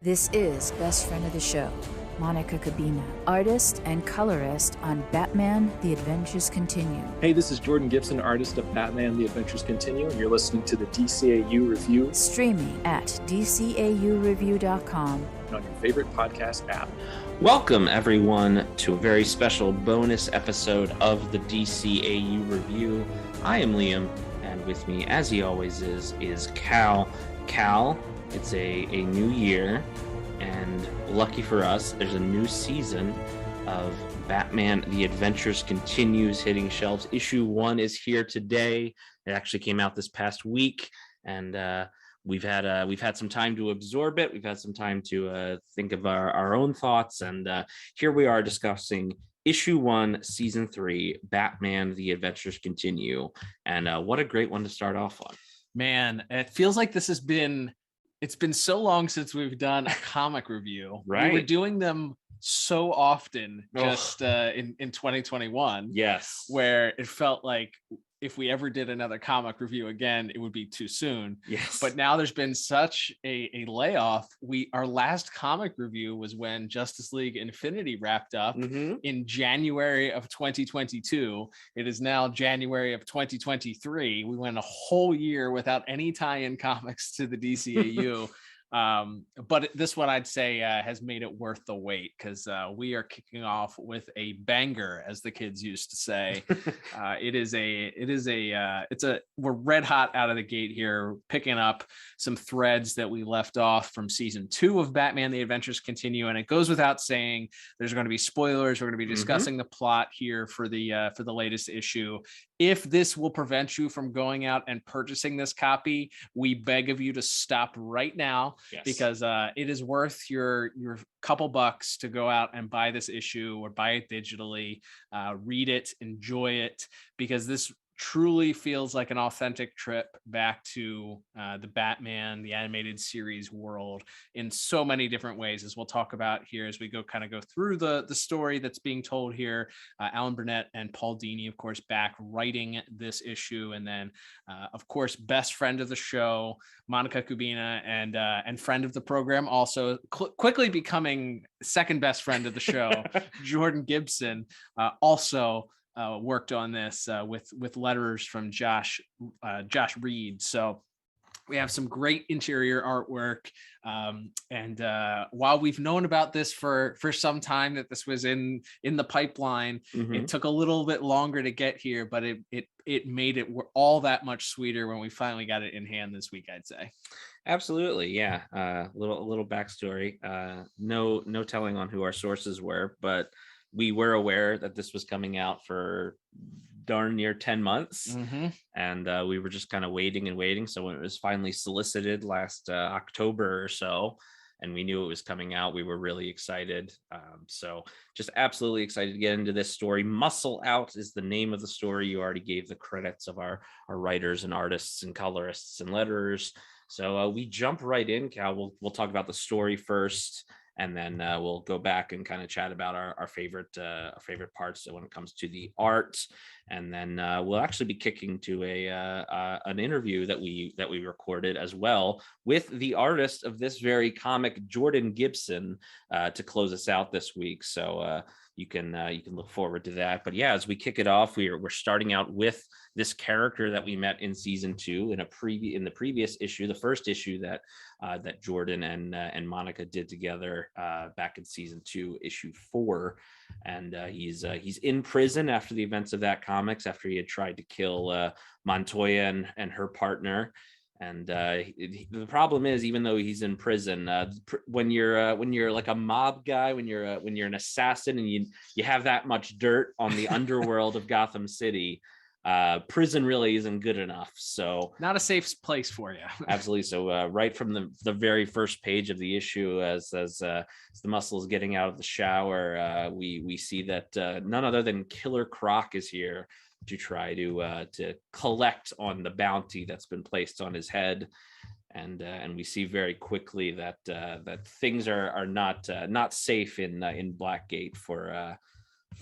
This is Best Friend of the Show, Monica Cabina, artist and colorist on Batman: The Adventures Continue. Hey, this is Jordan Gibson, artist of Batman: The Adventures Continue, and you're listening to the DCAU Review. Streaming at DCAUreview.com. On your favorite podcast app. Welcome, everyone, to a very special bonus episode of the DCAU Review. I am Liam, and with me, as he always is Cal. Cal, it's a new year, and lucky for us, there's a new season of Batman: The Adventures Continues hitting shelves. Issue 1 is here today. It actually came out this past week, and we've had some time to absorb it. We've had some time to think of our own thoughts, and here we are discussing issue 1, season 3, Batman: The Adventures Continue. And what a great one to start off on. Man, it feels like it's been so long since we've done a comic review. Right. We were doing them so often just in 2021. Yes. Where it felt like if we ever did another comic review again, it would be too soon. Yes. But now there's been such a layoff. Our last comic review was when Justice League Infinity wrapped up in January of 2022. It is now January of 2023. We went a whole year without any tie-in comics to the DCAU. But this one I'd say has made it worth the wait, because we are kicking off with a banger, as the kids used to say. We're red hot out of the gate here, picking up some threads that we left off from season 2 of Batman: The Adventures Continue. And it goes without saying, there's going to be spoilers. We're going to be discussing the plot here for the latest issue. If this will prevent you from going out and purchasing this copy, we beg of you to stop right now. Yes. Because it is worth your couple bucks to go out and buy this issue or buy it digitally, read it, enjoy it, because this truly feels like an authentic trip back to the Batman, the animated series world in so many different ways, as we'll talk about here as we go through the story that's being told here. Alan Burnett and Paul Dini, of course, back writing this issue. And then, of course, best friend of the show, Monica Cabina, and friend of the program, also quickly becoming second best friend of the show, Jordan Gibson, also worked on this with letters from Josh Reed. So we have some great interior artwork, and while we've known about this for some time, that this was in the pipeline, it took a little bit longer to get here, but it made it all that much sweeter when we finally got it in hand this week, I'd say. Absolutely, yeah. A little backstory. No telling on who our sources were, but we were aware that this was coming out for darn near 10 months. And we were just kind of waiting. So when it was finally solicited last October or so, and we knew it was coming out, we were really excited. So just absolutely excited to get into this story. Muscle Out is the name of the story. You already gave the credits of our writers and artists and colorists and letterers. So we jump right in, Cal. We'll talk about the story first, and then we'll go back and kind of chat about our favorite parts when it comes to the art. And then we'll actually be kicking to an interview that we recorded as well with the artist of this very comic, Jordan Gibson, to close us out this week. So you can look forward to that. But yeah, as we kick it off, we're starting out with this character that we met in season 2 in the previous issue, the first issue that Jordan and Monica did together back in season 2, issue 4. And he's in prison after the events of that comics, after he had tried to kill Montoya and her partner. And the problem is, even though he's in prison, when you're like a mob guy, when you're an assassin, and you have that much dirt on the underworld of Gotham City, prison really isn't good enough. So not a safe place for you. Absolutely. So right from the very first page of the issue, as the Muscle is getting out of the shower, we see that none other than Killer Croc is here to try to collect on the bounty that's been placed on his head. And we see very quickly that things are not safe in Blackgate for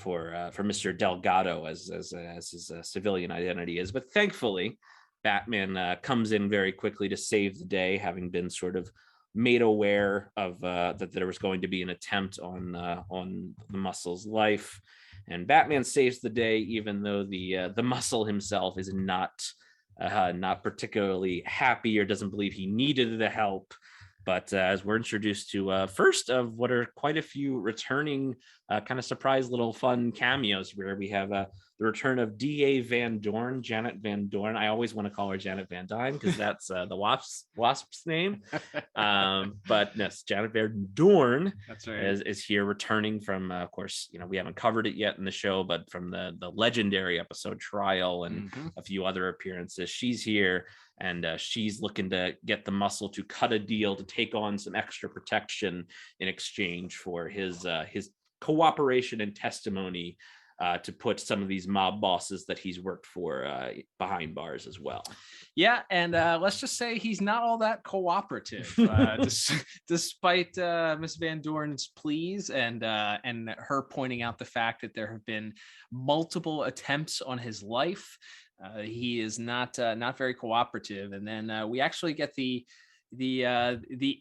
Mr. Delgado, as his civilian identity is. But thankfully, Batman comes in very quickly to save the day, having been sort of made aware of that there was going to be an attempt on the Muscle's life, and Batman saves the day, even though the Muscle himself is not particularly happy or doesn't believe he needed the help. But as we're introduced to first of what are quite a few returning kind of surprise little fun cameos, where we have the return of D.A. Van Dorn, Janet Van Dorn. I always want to call her Janet Van Dyne because that's the wasp's name. But yes, Janet Van Dorn, that's right, is here returning from, of course, we haven't covered it yet in the show, but from the legendary episode Trial and a few other appearances. She's here, and she's looking to get the Muscle to cut a deal to take on some extra protection in exchange for his cooperation and testimony to put some of these mob bosses that he's worked for behind bars as well. Yeah, and let's just say he's not all that cooperative, despite Miss Van Dorn's pleas and her pointing out the fact that there have been multiple attempts on his life. He is not very cooperative, and then we actually get the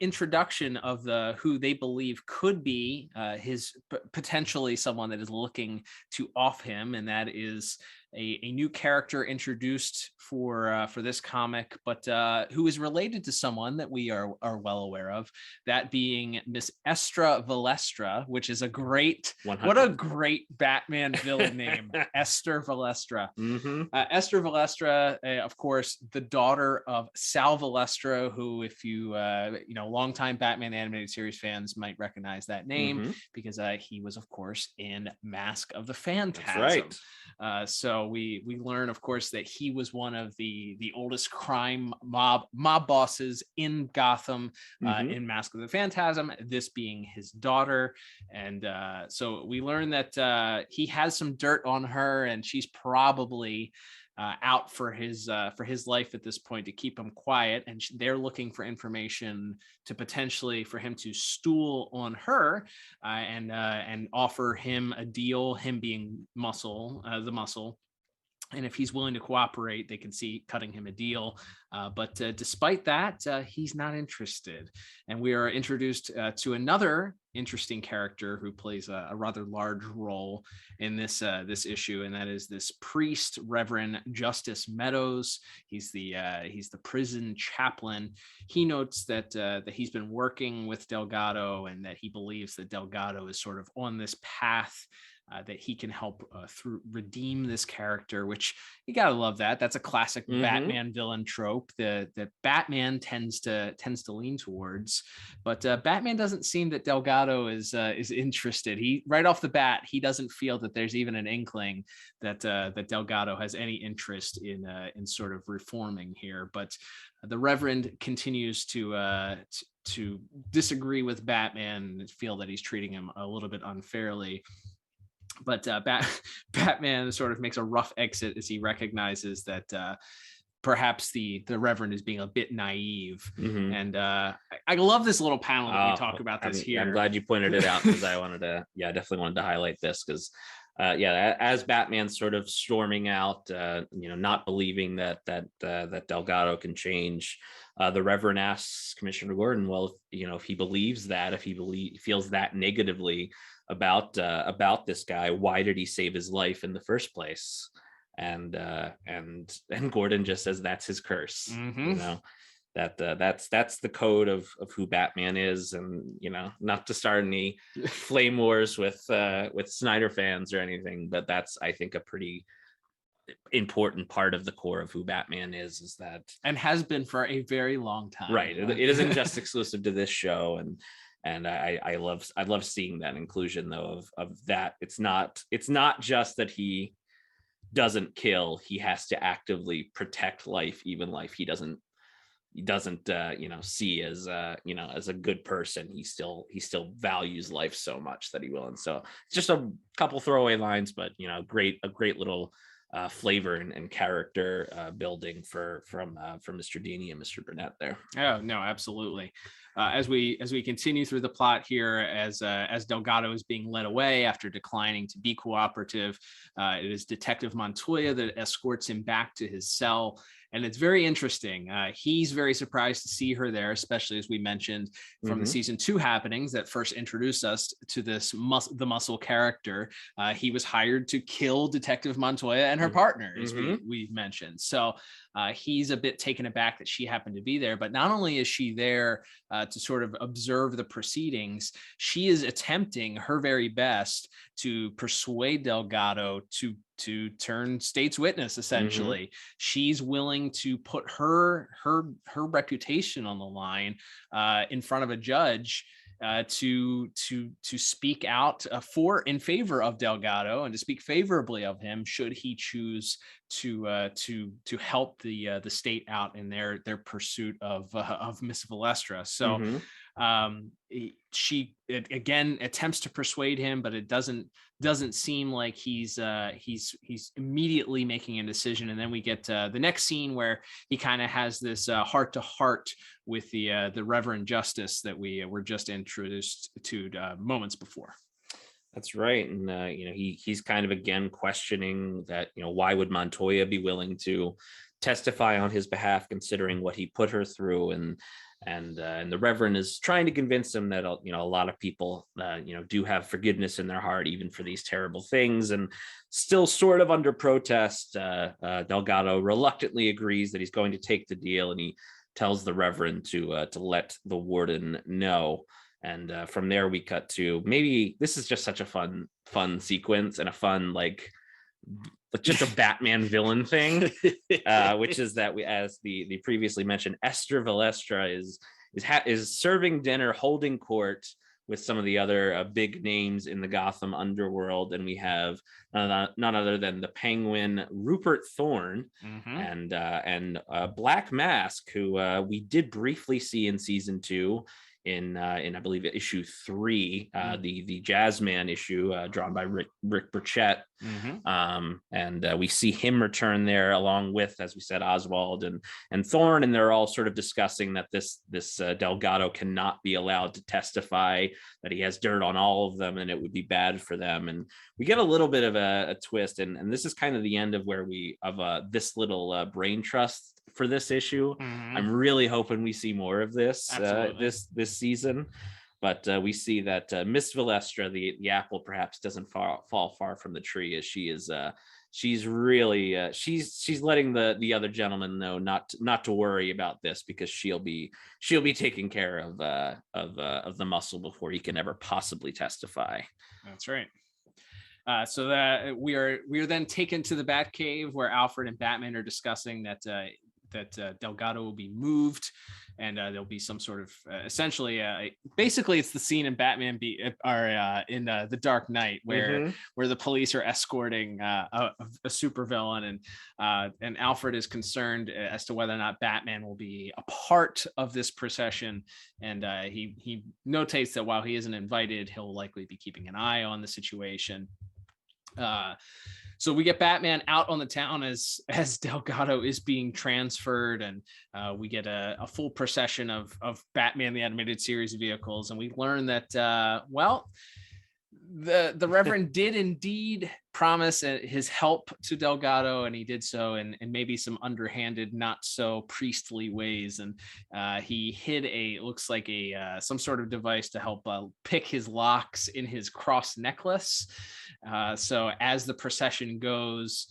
introduction of who they believe could be his potentially someone that is looking to off him, and that is a new character introduced for this comic, but who is related to someone that we are well aware of, that being Miss Esther Valestra, which is a great 100. What a great Batman villain name, Esther Valestra. Esther Valestra, of course, the daughter of Sal Valestra, who, if you longtime Batman animated series fans might recognize that name because he was, of course, in Mask of the Phantasm. That's right. So we learn, of course, that he was one of the oldest crime mob bosses in Gotham in Mask of the Phantasm, this being his daughter. And so we learn that he has some dirt on her, and she's probably out for his life at this point to keep him quiet, and they're looking for information to potentially for him to stool on her and offer him a deal, him being the Muscle. And if he's willing to cooperate, they can see cutting him a deal. But despite that, he's not interested. And we are introduced to another interesting character who plays a rather large role in this issue, and that is this priest, Reverend Justice Meadows. He's the prison chaplain. He notes that he's been working with Delgado, and that he believes that Delgado is sort of on this path that he can help redeem this character, which you gotta love that. That's a classic Batman villain trope that Batman tends to lean towards. But Batman doesn't seem that Delgado is interested. He right off the bat, he doesn't feel that there's even an inkling that Delgado has any interest in sort of reforming here. But the Reverend continues to disagree with Batman and feel that he's treating him a little bit unfairly. But Batman sort of makes a rough exit as he recognizes that perhaps the Reverend is being a bit naive. And I love this little panel that we talk about this here. I'm glad you pointed it out, because I definitely wanted to highlight this, because as Batman's sort of storming out, not believing that Delgado can change, the Reverend asks Commissioner Gordon, well, if he believes that, if he feels that negatively about this guy, why did he save his life in the first place? And Gordon just says that's his curse. That's the code of who Batman is. And not to start any flame wars with Snyder fans or anything, but that's, I think, a pretty important part of the core of who Batman is that, and has been for a very long time. Right. It isn't just exclusive to this show, and I love seeing that inclusion though of that. It's not just that he doesn't kill, he has to actively protect life, even life he doesn't see as as a good person. He still values life so much that he will. And so it's just a couple throwaway lines, but a great little flavor and character building from Mr. Dini and Mr. Burnett there. Oh no, absolutely. As we continue through the plot here, as Delgado is being led away after declining to be cooperative, it is Detective Montoya that escorts him back to his cell, and it's very interesting. He's very surprised to see her there, especially as we mentioned from the season 2 happenings that first introduced us to this the Muscle character. He was hired to kill Detective Montoya and her partner, as we've mentioned. So he's a bit taken aback that she happened to be there. But not only is she there to sort of observe the proceedings, she is attempting her very best to persuade Delgado to turn state's witness. Essentially, she's willing to put her reputation on the line in front of a judge to speak out in favor of Delgado and to speak favorably of him should he choose to help the state out in their pursuit of Miss Valestra. So she again attempts to persuade him, but it doesn't seem like he's immediately making a decision. And then we get the next scene where he kind of has this heart to heart with the Reverend Justice that we were just introduced to moments before. That's right. And he's kind of again questioning that, why would Montoya be willing to testify on his behalf considering what he put her through, and the Reverend is trying to convince him that a lot of people do have forgiveness in their heart even for these terrible things. And still sort of under protest, Delgado reluctantly agrees that he's going to take the deal, and he tells the Reverend to let the warden know. And from there we cut to, maybe this is just such a fun sequence and a fun just a Batman villain thing, which is that we, as the previously mentioned, Esther Valestra is serving dinner, holding court with some of the other big names in the Gotham underworld, and we have none other than the Penguin, Rupert Thorne, and Black Mask, who we did briefly see in season 2. In I believe issue 3, the Jazzman issue drawn by Rick Burchett, and we see him return there along with, as we said, Oswald and Thorne, and they're all sort of discussing that this Delgado cannot be allowed to testify, that he has dirt on all of them, and it would be bad for them. And we get a little bit of a twist, and this is kind of the end of where this little brain trust for this issue. I'm really hoping we see more of this this season, but we see that Miss Valestra, the apple, perhaps doesn't fall far from the tree, as she is she's really she's letting the other gentleman know not to worry about this, because she'll be taking care of the Muscle before he can ever possibly testify. That's right. So that we are then taken to the Batcave, where Alfred and Batman are discussing that Delgado will be moved, and there'll be some sort of essentially basically it's the scene in Batman in the Dark Knight where the police are escorting a supervillain, and Alfred is concerned as to whether or not Batman will be a part of this procession, and he notates that while he isn't invited, he'll likely be keeping an eye on the situation. So we get Batman out on the town as Delgado is being transferred, and we get a full procession of Batman the Animated Series vehicles, and we learn that the Reverend did indeed promise his help to Delgado, and he did so in maybe some underhanded, not so priestly ways, and he hid looks like some sort of device to help pick his locks in his cross necklace. So as the procession goes,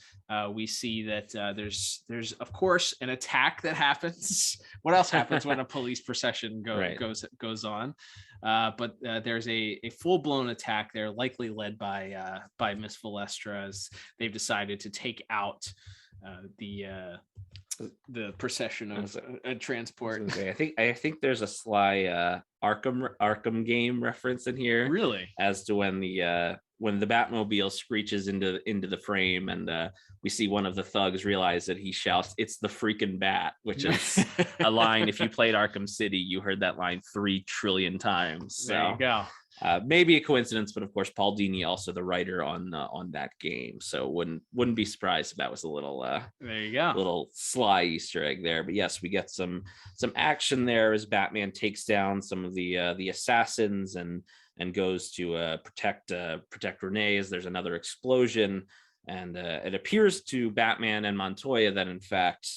we see that there's of course an attack that happens. What else happens when a police procession goes on? But there's a full-blown attack there, likely led by Miss Valestra, as they've decided to take out the procession of transport. I think there's a sly Arkham game reference in here, really, as to when the Batmobile screeches into the frame, and we see one of the thugs realize that he shouts, "It's the freaking bat," which is a line. If you played Arkham City, you heard that line 3 trillion times. So, there you go. Maybe a coincidence, but of course, Paul Dini, also the writer on that game, so wouldn't be surprised if that was a little there you go, little sly Easter egg there. But yes, we get some action there as Batman takes down some of the assassins and goes to protect Renee, as there's another explosion, and it appears to Batman and Montoya that in fact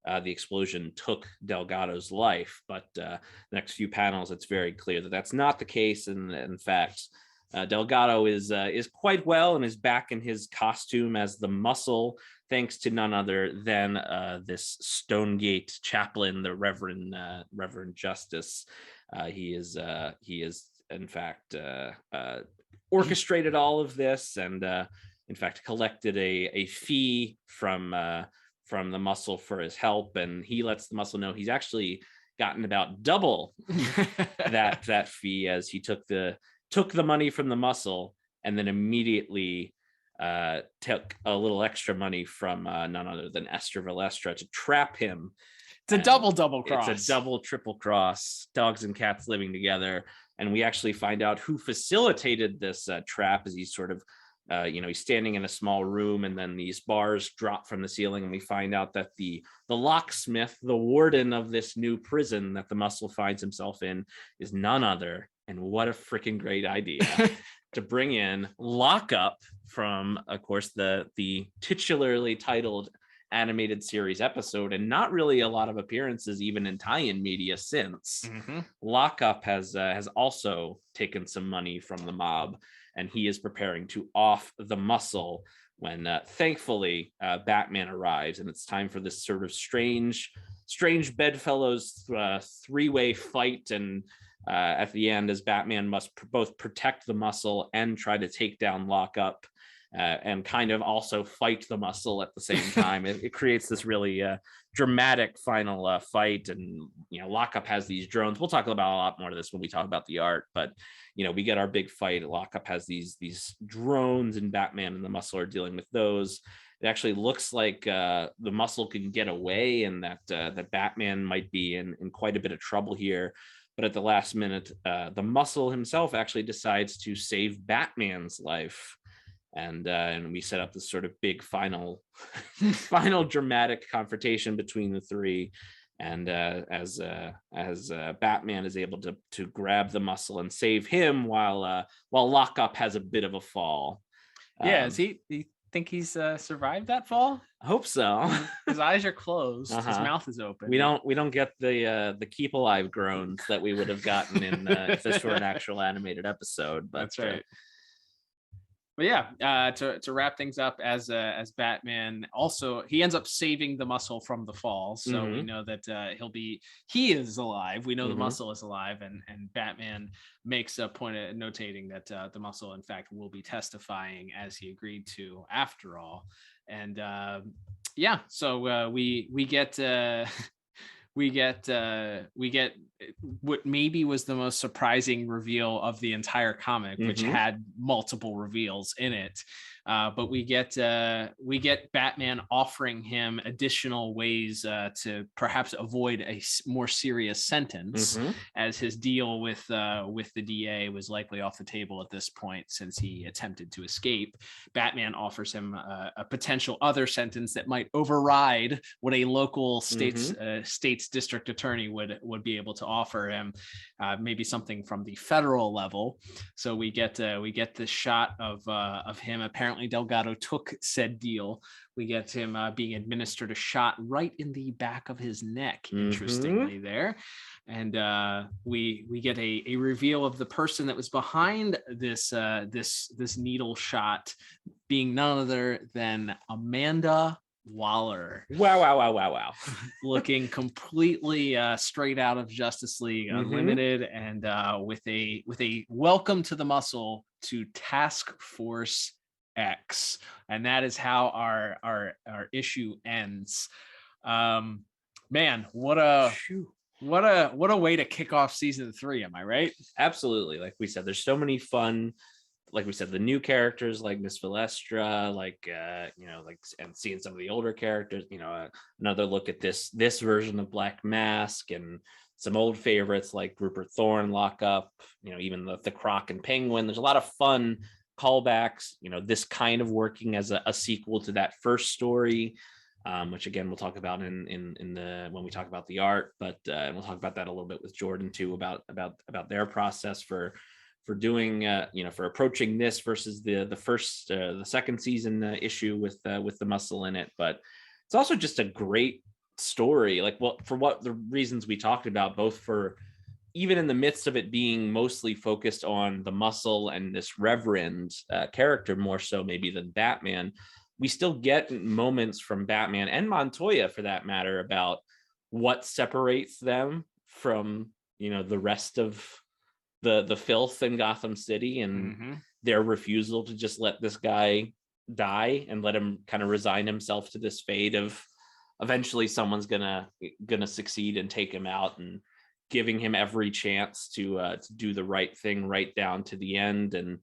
the explosion took Delgado's life. But the next few panels, it's very clear that that's not the case. And in fact, Delgado is quite well and is back in his costume as the Muscle, thanks to none other than this Stonegate chaplain, the Reverend Justice. He is in fact orchestrated all of this, and in fact collected a fee from the Muscle for his help, and he lets the Muscle know he's actually gotten about double that fee, as he took the money from the Muscle and then immediately took a little extra money from none other than Esther Valestra to trap him. It's a double cross. It's a double triple cross, dogs and cats living together. And we actually find out who facilitated this trap, as he's sort of he's standing in a small room, and then these bars drop from the ceiling, and we find out that the locksmith, the warden of this new prison that the Muscle finds himself in, is none other, and what a freaking great idea, to bring in Lockup from, of course, the titularly titled animated series episode, and not really a lot of appearances even in tie-in media since. Lockup has also taken some money from the mob, and he is preparing to off the Muscle when thankfully Batman arrives, and it's time for this sort of strange bedfellows three-way fight. And at the end, as Batman must both protect the Muscle and try to take down Lockup, and kind of also fight the Muscle at the same time. It creates this really dramatic final fight. And Lockup has these drones. We'll talk about a lot more of this when we talk about the art, but we get our big fight. Lockup has these drones, and Batman and the Muscle are dealing with those. It actually looks like the Muscle can get away, and that Batman might be in quite a bit of trouble here. But at the last minute, the Muscle himself actually decides to save Batman's life. And we set up this sort of big final dramatic confrontation between the three. And as Batman is able to grab the Muscle and save him, while Lockup has a bit of a fall. Does he think he's survived that fall? I hope so. His eyes are closed. His mouth is open. We don't get the keep alive groans that we would have gotten in if this were an actual animated episode. But that's right. But yeah, to wrap things up, as Batman also, he ends up saving the Muscle from the fall, so we know that he is alive. We know the Muscle is alive, and Batman makes a point of notating that the Muscle, in fact, will be testifying as he agreed to, after all. And so we get what maybe was the most surprising reveal of the entire comic, which had multiple reveals in it. But we get Batman offering him additional ways to perhaps avoid a more serious sentence, as his deal with the DA was likely off the table at this point, since he attempted to escape. Batman offers him a potential other sentence that might override what a local state's district attorney would be able to offer him, maybe something from the federal level. So we get the shot of him. Apparently Delgado took said deal. We get him being administered a shot right in the back of his neck, interestingly there. And we get a reveal of the person that was behind this needle shot, being none other than Amanda Waller. Wow. Looking completely straight out of Justice League Unlimited, and with a welcome to the Muscle to Task Force X, and that is how our issue ends. Man, what a way to kick off season 3. Am I right? Absolutely. Like we said, there's so many fun, like we said, the new characters like Miss Valestra, and seeing some of the older characters, another look at this version of Black Mask, and some old favorites like Rupert Thorne, Lockup, even the Croc and Penguin. There's a lot of fun callbacks, this kind of working as a sequel to that first story, which again we'll talk about when we talk about the art, but and we'll talk about that a little bit with Jordan too, about their process for doing for approaching this versus the second season issue with the Muscle in it. But it's also just a great story, like, well, for what the reasons we talked about, both for even in the midst of it being mostly focused on the Muscle and this Reverend character more so maybe than Batman, we still get moments from Batman and Montoya for that matter about what separates them from, you know, the rest of the filth in Gotham City, and their refusal to just let this guy die and let him kind of resign himself to this fate of eventually someone's gonna succeed and take him out, and giving him every chance to do the right thing right down to the end. And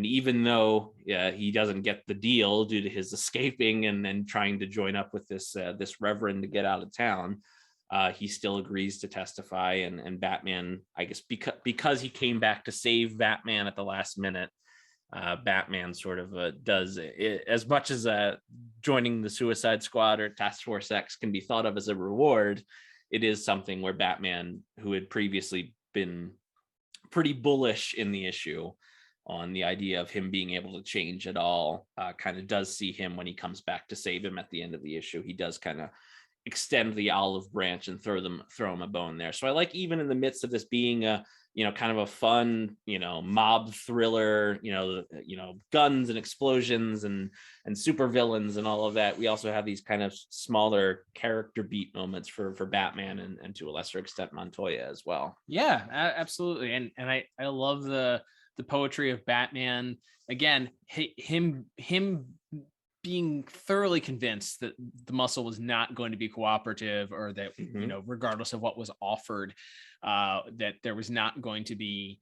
even though he doesn't get the deal due to his escaping and then trying to join up with this Reverend to get out of town, he still agrees to testify. And Batman, I guess because he came back to save Batman at the last minute, Batman sort of does it, as much as joining the Suicide Squad or Task Force X can be thought of as a reward. It is something where Batman, who had previously been pretty bullish in the issue on the idea of him being able to change at all, kind of does see him when he comes back to save him at the end of the issue. He does kind of extend the olive branch and throw him a bone there. So I like, even in the midst of this being a, you know, kind of a fun, you know, mob thriller, you know, guns and explosions and super villains and all of that, we also have these kind of smaller character beat moments for Batman and to a lesser extent Montoya as well. Yeah, absolutely. And I love the poetry of Batman. Again, him being thoroughly convinced that the Muscle was not going to be cooperative, or that, you know, regardless of what was offered, that there was not going to be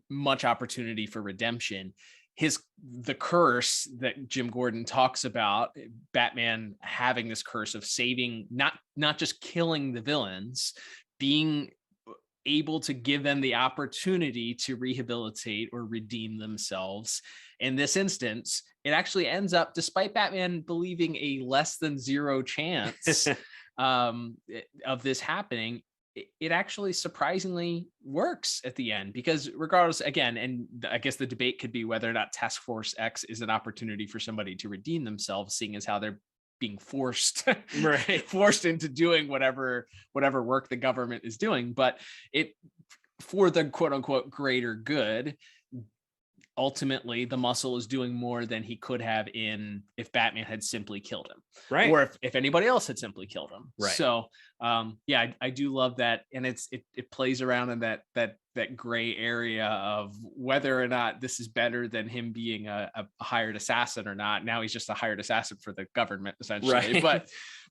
much opportunity for redemption. The curse that Jim Gordon talks about, Batman having this curse of saving, not just killing the villains, being able to give them the opportunity to rehabilitate or redeem themselves. In this instance, it actually ends up, despite Batman believing a less than zero chance of this happening, it actually surprisingly works at the end, because regardless, again, and I guess the debate could be whether or not Task Force X is an opportunity for somebody to redeem themselves, seeing as how they're being forced into doing whatever work the government is doing. But it, for the quote unquote greater good, ultimately the Muscle is doing more than he could have if Batman had simply killed him, right? Or if anybody else had simply killed him, right? So yeah, I do love that. And it plays around in that gray area of whether or not this is better than him being a hired assassin or not. Now he's just a hired assassin for the government, essentially. Right.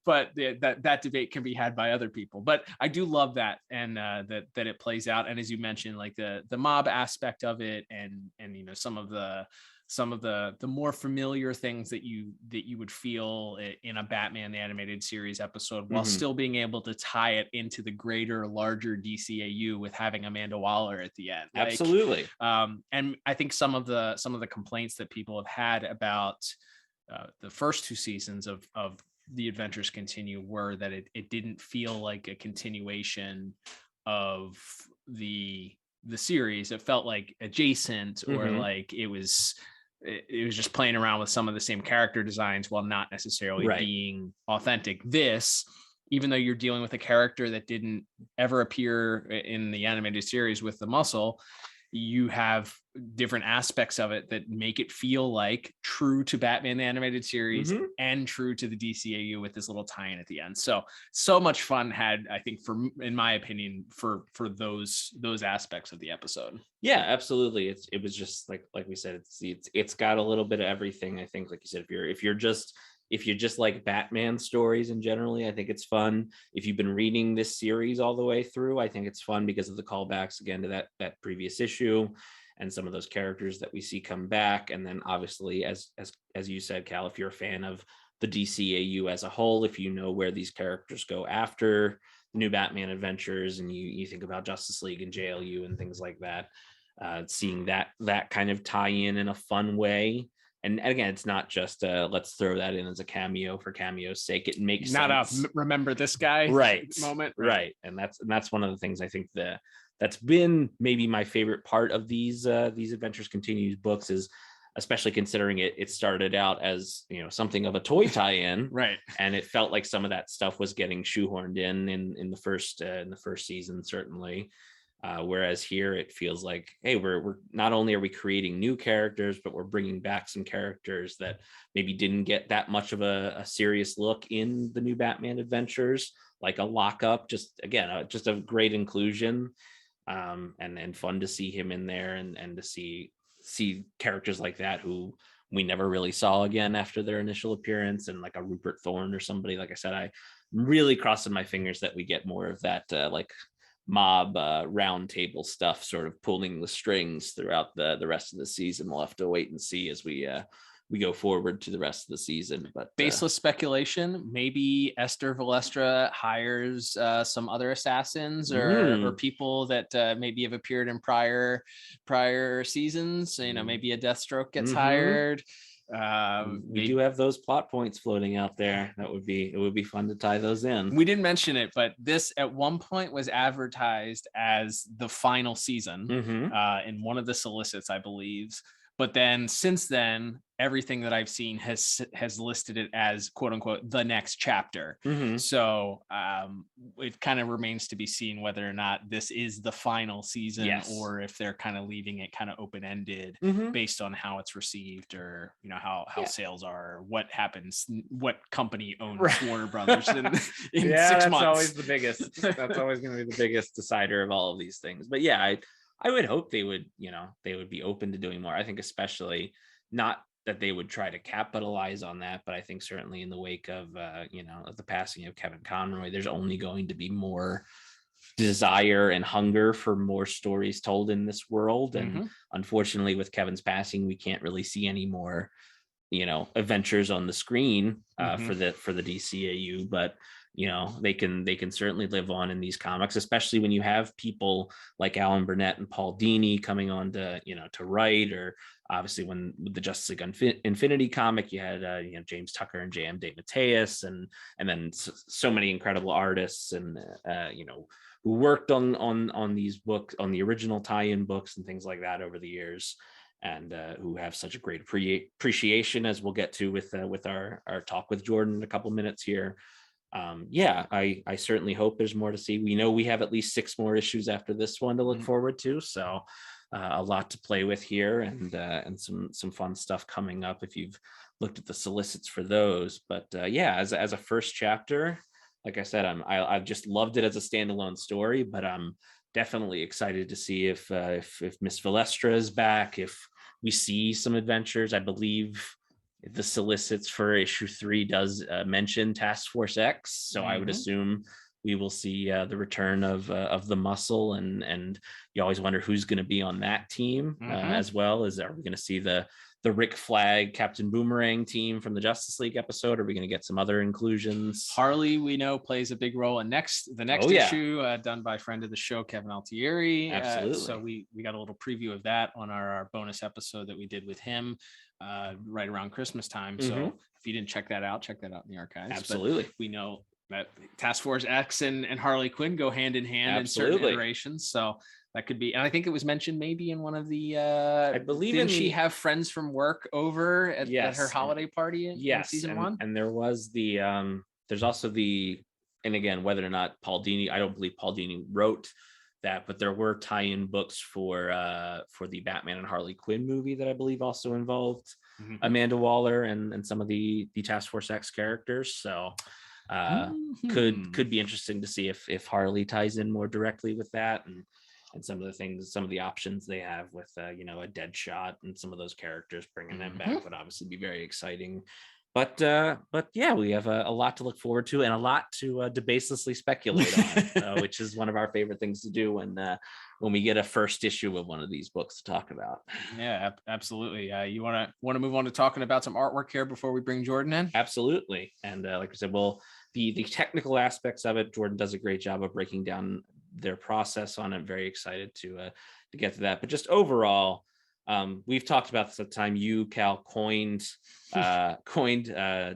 But that debate can be had by other people. But I do love that, and that it plays out. And as you mentioned, like the mob aspect of it, and you know, some of the more familiar things that you would feel in a Batman the Animated Series episode, while still being able to tie it into the greater, larger DCAU with having Amanda Waller at the end. Absolutely. And I think some of the complaints that people have had about the first two seasons of The Adventures Continue were that it didn't feel like a continuation of the series. It felt like adjacent, or like it was just playing around with some of the same character designs while not necessarily being authentic. This, even though you're dealing with a character that didn't ever appear in the animated series with the Muscle, you have different aspects of it that make it feel like true to Batman the Animated Series and true to the DCAU, with this little tie-in at the end. So much fun had, I think, in my opinion, for those aspects of the episode. Yeah, absolutely. It was just like we said, it's got a little bit of everything. I think, like you said, if you just like Batman stories in generally, I think it's fun. If you've been reading this series all the way through, I think it's fun because of the callbacks again to that previous issue and some of those characters that we see come back. And then obviously, as you said, Cal, if you're a fan of the DCAU as a whole, if you know where these characters go after the new Batman adventures, and you think about Justice League and JLU and things like that, seeing that kind of tie in a fun way. And again, it's not just let's throw that in as a cameo for cameo's sake. It makes not sense. a remember this guy moment, right? And that's one of the things I think that's been maybe my favorite part of these Adventures Continues books is especially considering it started out as, you know, something of a toy tie-in, Right. and it felt like some of that stuff was getting shoehorned in the first season, certainly. Whereas here it feels like, hey, we're not only are we creating new characters, but we're bringing back some characters that maybe didn't get that much of a serious look in the new Batman adventures, like a Lockup. Just again, just a great inclusion, and fun to see him in there, and to see characters like that who we never really saw again after their initial appearance, and like a Rupert Thorne or somebody. Like I said, I'm really crossing my fingers that we get more of that, like mob round table stuff, sort of pulling the strings throughout the rest of the season. We'll have to wait and see as we go forward to the rest of the season. But baseless speculation, maybe Esther Valestra hires some other assassins or people that maybe have appeared in prior seasons. You know, maybe a Deathstroke gets hired. We do have those plot points floating out there. It would be fun to tie those in. We didn't mention it, but this at one point was advertised as the final season in one of the solicits, I believe. But then since then, everything that I've seen has listed it as quote unquote the next chapter. So it kind of remains to be seen whether or not this is the final season, or if they're kind of leaving it kind of open-ended based on how it's received, or you know how sales are, what happens, what company owns Warner Brothers in 6 months. Always the biggest. That's always going to be the biggest decider of all of these things. But yeah, I would hope they would be open to doing more. I think especially not that they would try to capitalize on that, but I think certainly in the wake of of the passing of Kevin Conroy, there's only going to be more desire and hunger for more stories told in this world. And unfortunately, with Kevin's passing, we can't really see any more, adventures on the screen for the DCAU. But they can certainly live on in these comics, especially when you have people like Alan Burnett and Paul Dini coming on to write, or obviously when with the Justice League Infinity comic, you had James Tucker and J.M. DeMatteis, and then so many incredible artists and who worked on these books, on the original tie-in books and things like that over the years, and who have such a great appreciation, as we'll get to with our talk with Jordan in a couple minutes here. I certainly hope there's more to see. We know we have at least 6 more issues after this one to look forward to, so a lot to play with here, and some fun stuff coming up if you've looked at the solicits for those. But as a first chapter, like I said, I've just loved it as a standalone story, but I'm definitely excited to see if Miss Valestra is back, if we see some adventures. I believe the solicits for issue 3 does mention Task Force X, so I would assume we will see the return of the Muscle, and you always wonder who's going to be on that team as well. Are we going to see the Rick Flag Captain Boomerang team from the Justice League episode? Are we going to get some other inclusions? Harley, we know, plays a big role in the next issue, done by friend of the show Kevin Altieri. Absolutely. So we got a little preview of that on our bonus episode that we did with him right around Christmas time. So if you didn't check that out in the archives. Absolutely. But we know that Task Force X and Harley Quinn go hand in hand in certain iterations. So that could be, and I think it was mentioned maybe in one of the I believe she have friends from work over at her holiday party in season 1. And there was there's also and again, whether or not Paul Dini, I don't believe Paul Dini wrote that, but there were tie-in books for the Batman and Harley Quinn movie that I believe also involved Amanda Waller and some of the Task Force X characters. So could be interesting to see if Harley ties in more directly with that, and some of the things, some of the options they have with a Deadshot and some of those characters, bringing them back would obviously be very exciting. But we have a lot to look forward to, and a lot to baselessly speculate on, which is one of our favorite things to do when we get a first issue of one of these books to talk about. Yeah, absolutely. You want to move on to talking about some artwork here before we bring Jordan in? Absolutely. And like I said, well, the technical aspects of it, Jordan does a great job of breaking down their process on it. Very excited to get to that. But just overall, we've talked about this at the time you, Cal, coined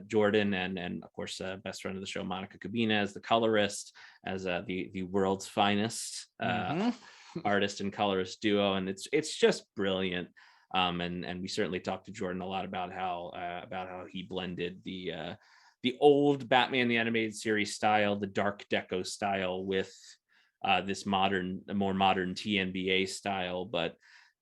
Jordan and of course best friend of the show Monica Cabina as the colorist, as the world's finest artist and colorist duo, and it's just brilliant. And we certainly talked to Jordan a lot about how he blended the old Batman the Animated Series style, the dark Deco style, with this more modern TNBA style. But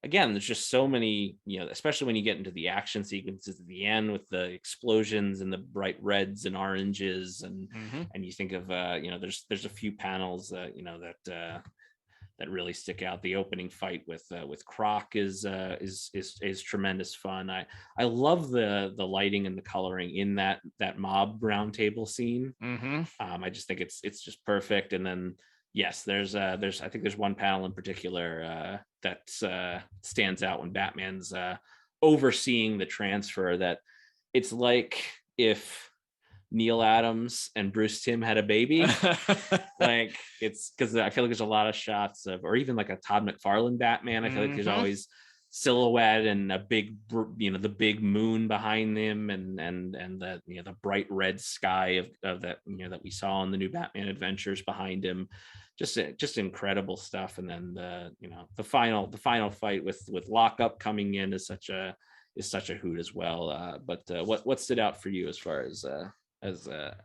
again, there's just so many, especially when you get into the action sequences at the end with the explosions and the bright reds and oranges, and you think of there's a few panels that really stick out. The opening fight with Croc is tremendous fun. I love the lighting and the coloring in that mob round table scene. I just think it's just perfect. And then yes, I think there's one panel in particular that stands out when Batman's overseeing the transfer, that it's like if Neil Adams and Bruce Timm had a baby. Like, it's because I feel like there's a lot of shots of, or even like a Todd McFarlane Batman, I feel like there's always silhouette and a big, the big moon behind them, and the bright red sky of that, that we saw in the new Batman Adventures behind him. Just incredible stuff. And then the final fight with Lockup coming in is such a hoot as well. But what stood out for you as far as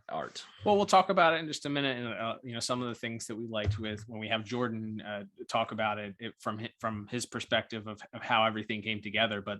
art? Well, we'll talk about it in just a minute, and some of the things that we liked with when we have Jordan talk about it from his perspective of how everything came together. But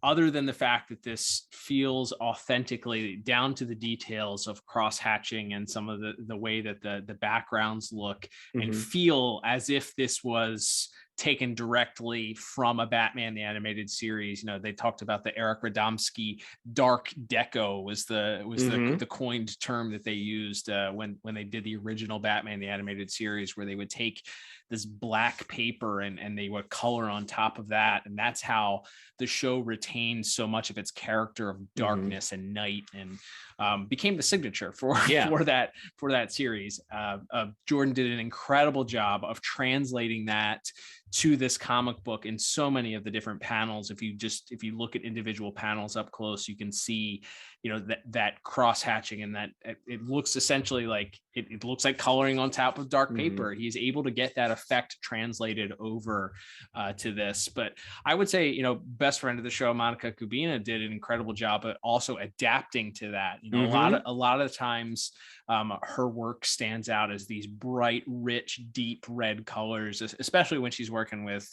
other than the fact that this feels authentically down to the details of cross hatching and some of the way that the backgrounds look and feel as if this was taken directly from a Batman the Animated Series. They talked about the Eric Radomski dark Deco was the coined term that they used when they did the original Batman the Animated Series, where they would take this black paper and they would color on top of that, and that's how the show retained so much of its character of darkness and night, and became the signature for that series. Jordan did an incredible job of translating that to this comic book in so many of the different panels. If you look at individual panels up close, you can see that cross hatching, and that it looks essentially like it looks like coloring on top of dark paper. He's able to get that effect translated over to this. But I would say, best friend of the show, Monica Kubina, did an incredible job at also adapting to that. A lot of times her work stands out as these bright, rich, deep red colors, especially when she's working with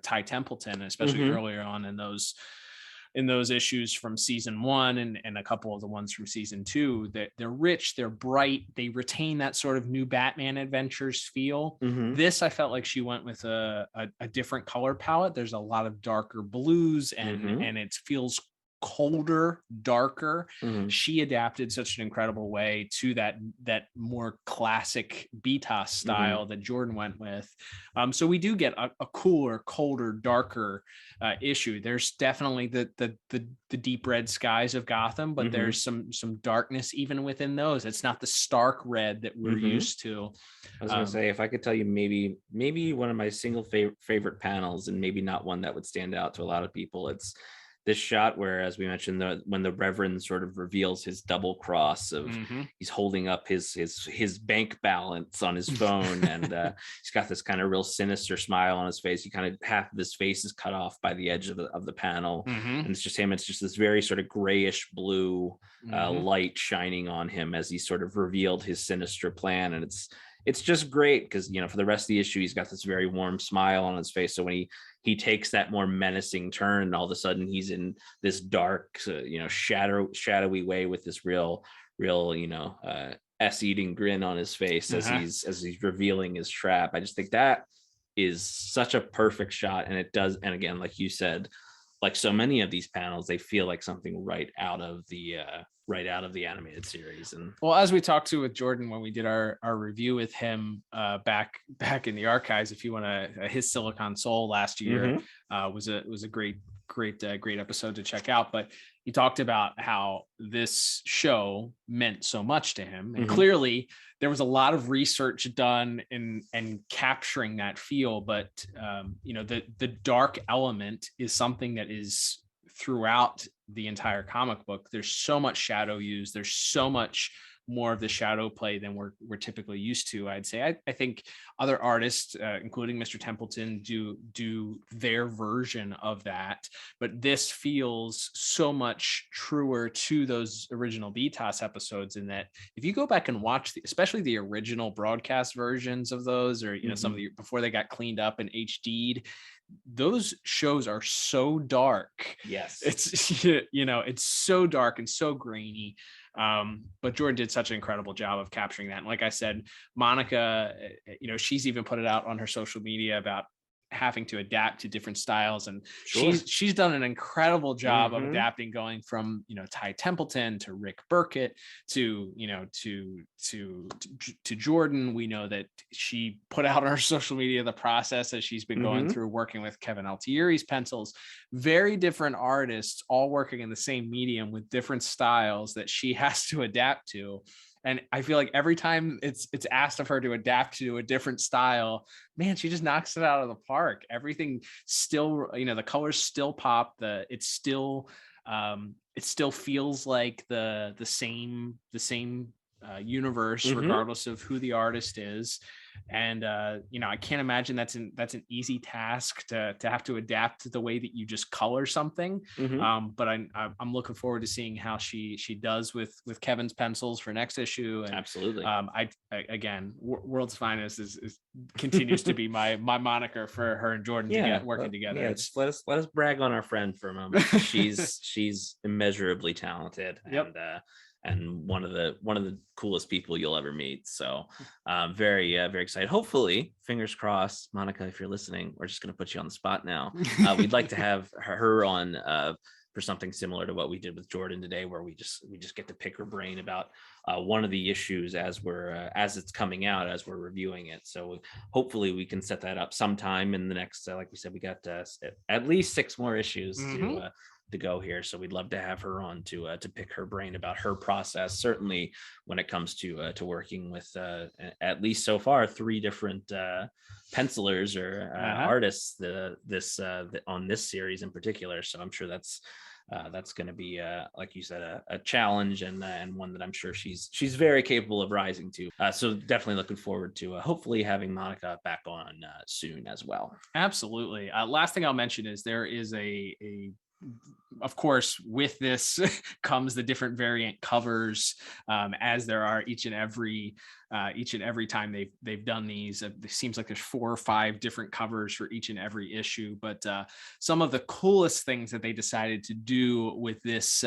Ty Templeton, especially earlier on in those issues from season 1 and a couple of the ones from season 2. That they're rich, they're bright, they retain that sort of new Batman Adventures feel. This, I felt like she went with a different color palette. There's a lot of darker blues, and it feels colder, darker. She adapted such an incredible way to that more classic BTAS style that Jordan went with. So we do get a cooler, colder, darker issue. There's definitely the deep red skies of Gotham, but there's some darkness even within those. It's not the stark red that we're used to. I was gonna say, if I could tell you maybe one of my single favorite panels, and maybe not one that would stand out to a lot of people, it's this shot where, as we mentioned, when the Reverend sort of reveals his double cross of he's holding up his bank balance on his phone, and he's got this kind of real sinister smile on his face. He kind of half of his face is cut off by the edge of the panel, and it's just him. It's just this very sort of grayish blue light shining on him as he sort of revealed his sinister plan, and it's just great because for the rest of the issue he's got this very warm smile on his face. So when he takes that more menacing turn, and all of a sudden he's in this dark, shadowy way with this real eating grin on his face as he's revealing his trap. I just think that is such a perfect shot, and it does. And again, like you said, like so many of these panels, they feel like something right out of the animated series. And well, as we talked to with Jordan when we did our review with him back in the archives, if you want his Silicon Soul last year was a great episode to check out. But he talked about how this show meant so much to him, and clearly there was a lot of research done in capturing that feel. But the dark element is something that is throughout the entire comic book. There's so much shadow used. There's so much more of the shadow play than we're typically used to. I'd say I think other artists, including Mr. Templeton, do their version of that, but this feels so much truer to those original BTAS episodes, in that if you go back and watch especially the original broadcast versions of those, or some of the before they got cleaned up and HD'd, those shows are so dark. Yes, it's it's so dark and so grainy. But Jordan did such an incredible job of capturing that. And like I said, Monica, she's even put it out on her social media about having to adapt to different styles, and she's done an incredible job of adapting, going from Ty Templeton to Rick Burkett to Jordan. We know that she put out on her social media the process as she's been going through working with Kevin Altieri's pencils. Very different artists all working in the same medium with different styles that she has to adapt to. And I feel like every time it's asked of her to adapt to a different style, man, she just knocks it out of the park. Everything still, the colors still pop. It still feels like the same universe, regardless of who the artist is. And I can't imagine that's an easy task to have to adapt to the way that you just color something. But I'm looking forward to seeing how she does with Kevin's pencils for next issue. And absolutely. Again, World's Finest is continues to be my moniker for her and Jordan to get working together. Yeah, let us brag on our friend for a moment. She's immeasurably talented. Yep. And one of the coolest people you'll ever meet. So very excited. Hopefully, fingers crossed, Monica, if you're listening, we're just going to put you on the spot now. We'd like to have her on for something similar to what we did with Jordan today, where we just get to pick her brain about one of the issues as it's coming out, as we're reviewing it. So hopefully we can set that up sometime in the next, like we said, we got at least 6 more issues to go here. So we'd love to have her on to pick her brain about her process, certainly when it comes to working with at least so far 3 different pencilers or artists on this series in particular. So I'm sure that's going to be like you said, a challenge and one that I'm sure she's very capable of rising to. So definitely looking forward to hopefully having Monica back on soon as well. Absolutely. Last thing I'll mention is there is of course, with this comes the different variant covers, as there are each and every time they've done these. It seems like there's 4 or 5 different covers for each and every issue. But some of the coolest things that they decided to do with this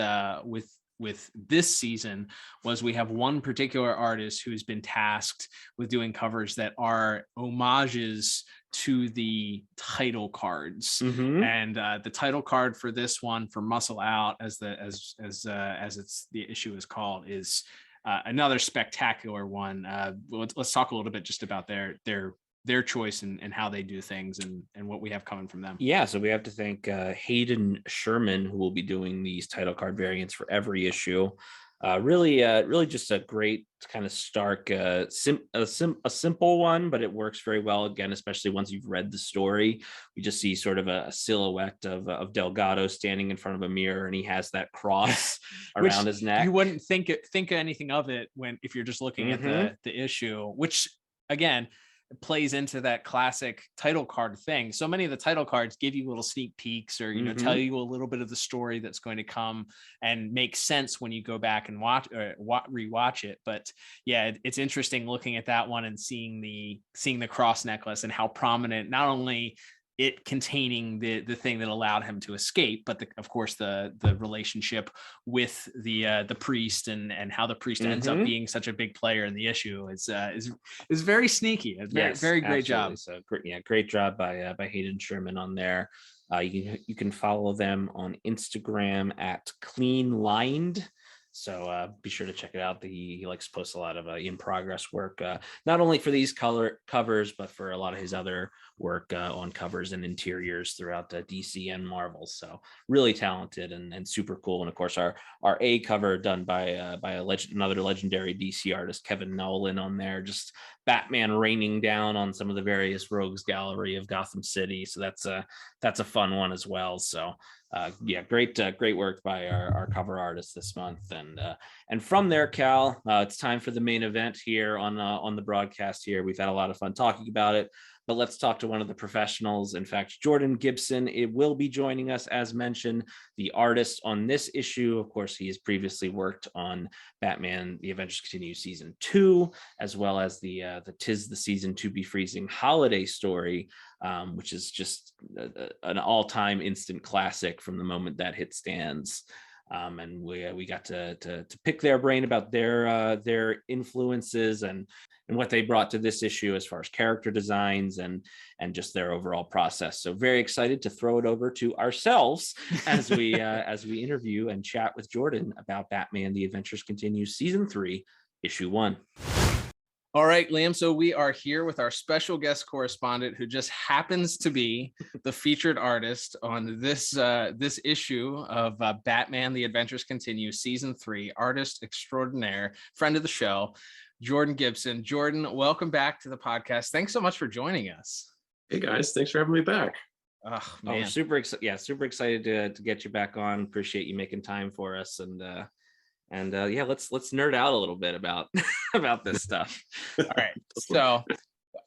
with this season was we have one particular artist who's been tasked with doing covers that are homages to the title cards. And the title card for this one, for Muscle Out, as it's the issue is called, is another spectacular one. Let's talk a little bit just about their choice and how they do things and what we have coming from them. Yeah, so we have to thank Hayden Sherman, who will be doing these title card variants for every issue. Really just a great kind of stark, a simple one, but it works very well, again, especially once you've read the story. We just see sort of a silhouette of Delgado standing in front of a mirror, and he has that cross around his neck. You wouldn't think anything of it if you're just looking at the issue, which again plays into that classic title card thing. So many of the title cards give you little sneak peeks or tell you a little bit of the story that's going to come and make sense when you go back and rewatch it. But yeah, it's interesting looking at that one and seeing the cross necklace and how prominent, not only it containing the thing that allowed him to escape, but of course the relationship with the priest and how the priest ends up being such a big player in the issue is very sneaky. It's very great job. So great job by Hayden Sherman on there. You can follow them on Instagram at Clean Lined. So be sure to check it out. He likes to post a lot of in progress work, not only for these color covers, but for a lot of his other work on covers and interiors throughout DC and Marvel. So really talented and super cool. And of course, our A cover done by another legendary DC artist, Kevin Nolan, on there, just Batman raining down on some of the various rogues gallery of Gotham City. So that's a fun one as well. So great work by our cover artist this month. And from there, Cal, it's time for the main event here on the broadcast here. We've had a lot of fun talking about it, but let's talk to one of the professionals. In fact, Jordan Gibson, it will be joining us, as mentioned, the artist on this issue. Of course, he has previously worked on Batman: The Adventures Continue Season 2, as well as the 'Tis the Season to Be Freezing holiday story, which is just an all-time instant classic from the moment that hit stands. And we got to pick their brain about their influences and what they brought to this issue as far as character designs and just their overall process. So very excited to throw it over to ourselves as we interview and chat with Jordan about Batman: The Adventures Continue Season 3, Issue 1. All right, Liam. So we are here with our special guest correspondent, who just happens to be the featured artist on this issue of Batman: The Adventures Continue Season 3, artist extraordinaire, friend of the show, Jordan Gibson. Jordan, welcome back to the podcast. Thanks so much for joining us. Hey guys, thanks for having me back. Oh man, super excited to get you back on. Appreciate you making time for us, and let's nerd out a little bit about about this stuff. All right, so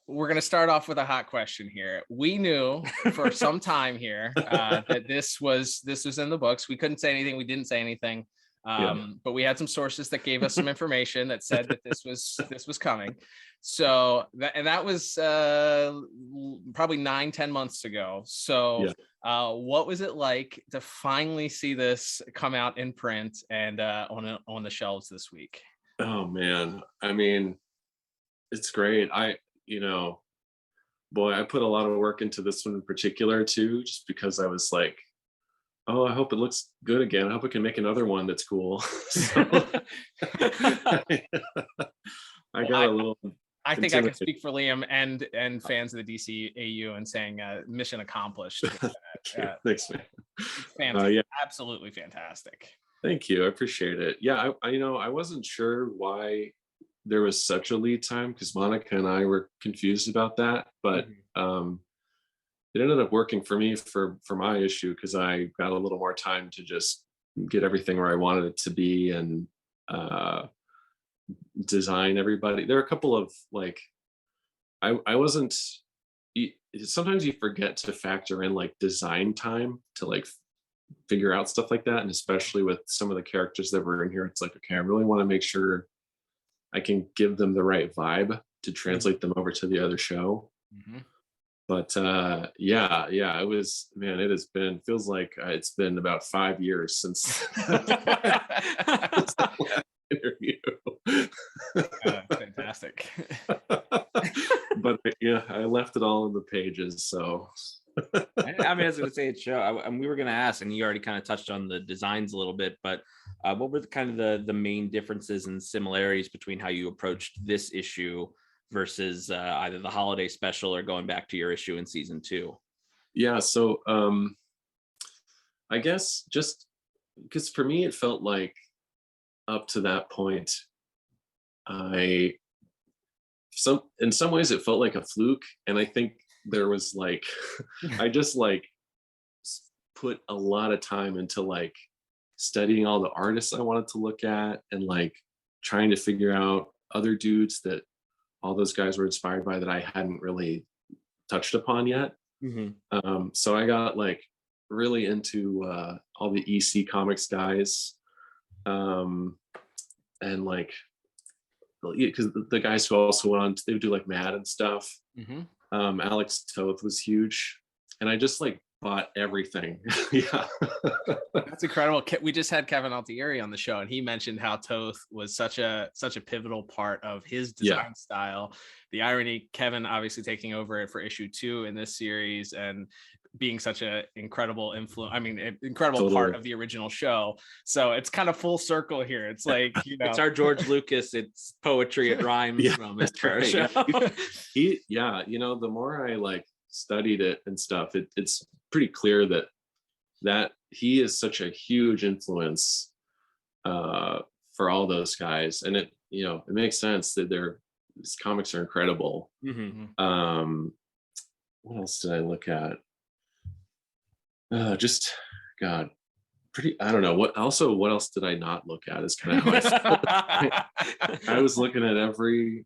we're going to start off with a hot question here. We knew for some time here that this was in the books. We couldn't say anything. We didn't say anything. But we had some sources that gave us some information that said that this was coming. So that was probably 9-10 months ago. So what was it like to finally see this come out in print and on the shelves this week? Oh man, I mean, it's great. I put a lot of work into this one in particular too, just because I was like, oh, I hope it looks good again. I hope I can make another one that's cool. So, I think I can speak for Liam and fans of the DCAU and saying mission accomplished. Thanks, man. Fantastic. Absolutely fantastic. Thank you. I appreciate it. Yeah, I wasn't sure why there was such a lead time, because Monica and I were confused about that, but it ended up working for me for my issue, because I got a little more time to just get everything where I wanted it to be and design everybody. There are a couple of I wasn't. Sometimes you forget to factor in design time to figure out stuff like that, and especially with some of the characters that were in here, it's okay, I really want to make sure I can give them the right vibe to translate them over to the other show. But it was, man, feels like it's been about 5 years since that last interview. Fantastic. But I left it all in the pages, so. I mean, I was going to say it's show, and we were going to ask, and you already kind of touched on the designs a little bit, but what were the main differences and similarities between how you approached this issue versus either the holiday special or going back to your issue in Season 2? Yeah, so I guess just because for me it felt like up to that point, in some ways it felt like a fluke, and I think there was I just put a lot of time into studying all the artists I wanted to look at, and trying to figure out other dudes that all those guys were inspired by that I hadn't really touched upon yet. So I got really into all the EC Comics guys, and because the guys who also went on, they would do Mad and stuff. Alex Toth was huge, and I just bought everything. Yeah. That's incredible. We just had Kevin Altieri on the show, and he mentioned how Toth was such a pivotal part of his design style. The irony, Kevin obviously taking over it for issue 2 in this series and being such an incredible influence. I mean, incredible part of the original show. So it's kind of full circle here. It's it's our George Lucas. It's poetry. It rhymes. Moment for our show. The more I studied it and stuff, it's pretty clear that he is such a huge influence for all those guys, and it makes sense that his comics are incredible. What else did I look at? Just God, I don't know what else did I not look at is kind of how I was looking at every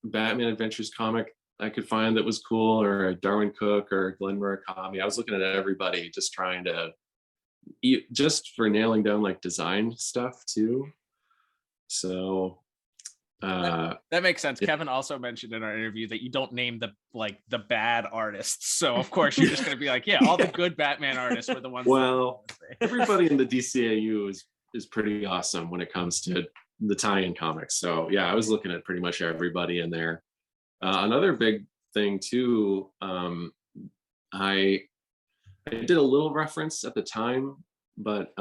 Batman Adventures comic I could find that was cool, or a Darwin Cook or Glenn Murakami. I was looking at everybody, just trying to just for nailing down like design stuff too. So that makes sense. Kevin also mentioned in our interview that you don't name the bad artists. So of course you're just going to be like, yeah, all the good Batman artists were the ones. Well, everybody in the DCAU is pretty awesome when it comes to the tie-in comics. So yeah, I was looking at pretty much everybody in there. Another big thing too, I did a little reference at the time, but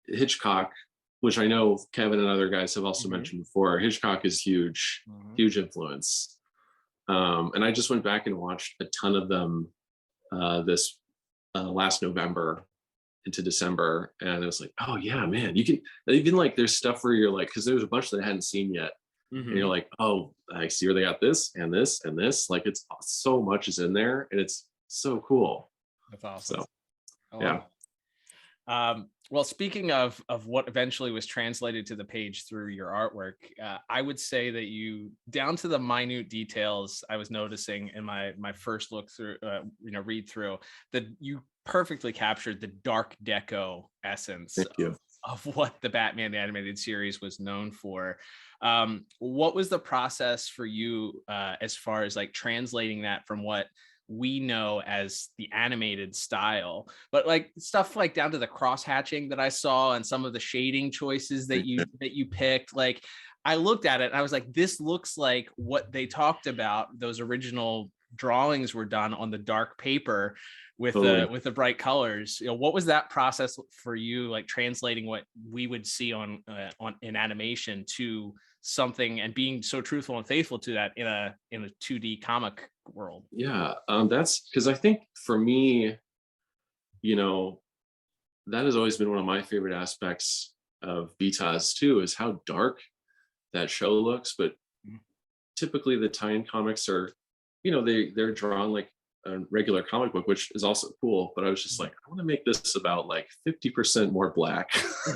Hitchcock, which I know Kevin and other guys have also mentioned before, Hitchcock is huge influence. And I just went back and watched a ton of them this last November into December, and it was like, oh yeah, man, you can even like there's stuff where you're like, because there's a bunch that I hadn't seen yet, and you're like, oh, I see where they got this and this and this. Like it's so much is in there, and it's so cool. That's awesome. So yeah. Well, speaking of what eventually was translated to the page through your artwork, I would say that you, down to the minute details, I was noticing in my first look through, read through, that you perfectly captured the dark deco essence of what the Batman the Animated Series was known for. What was the process for you as far as like translating that from what we know as the animated style, but like stuff like down to the cross hatching that I saw and some of the shading choices that you picked? Like I looked at it and I was like, this looks like what they talked about. Those original drawings were done on the dark paper with the bright colors. You know, what was that process for you, like translating what we would see on in animation to something and being so truthful and faithful to that in a 2D comic world? Yeah, that's because I think for me, that has always been one of my favorite aspects of BTAS too, is how dark that show looks. But typically the tie-in comics are, they're drawn like a regular comic book, which is also cool. But I was just like, I want to make this about like 50% more black.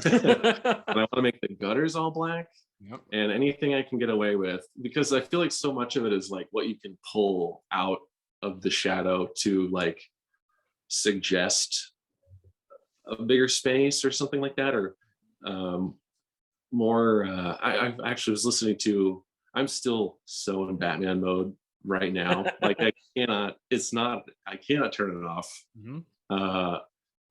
And I want to make the gutters all black. Yep. And anything I can get away with, because I feel like so much of it is like what you can pull out of the shadow to like suggest a bigger space or something like that, or more. I actually was listening to, I'm still so in Batman mode right now. Like I cannot turn it off.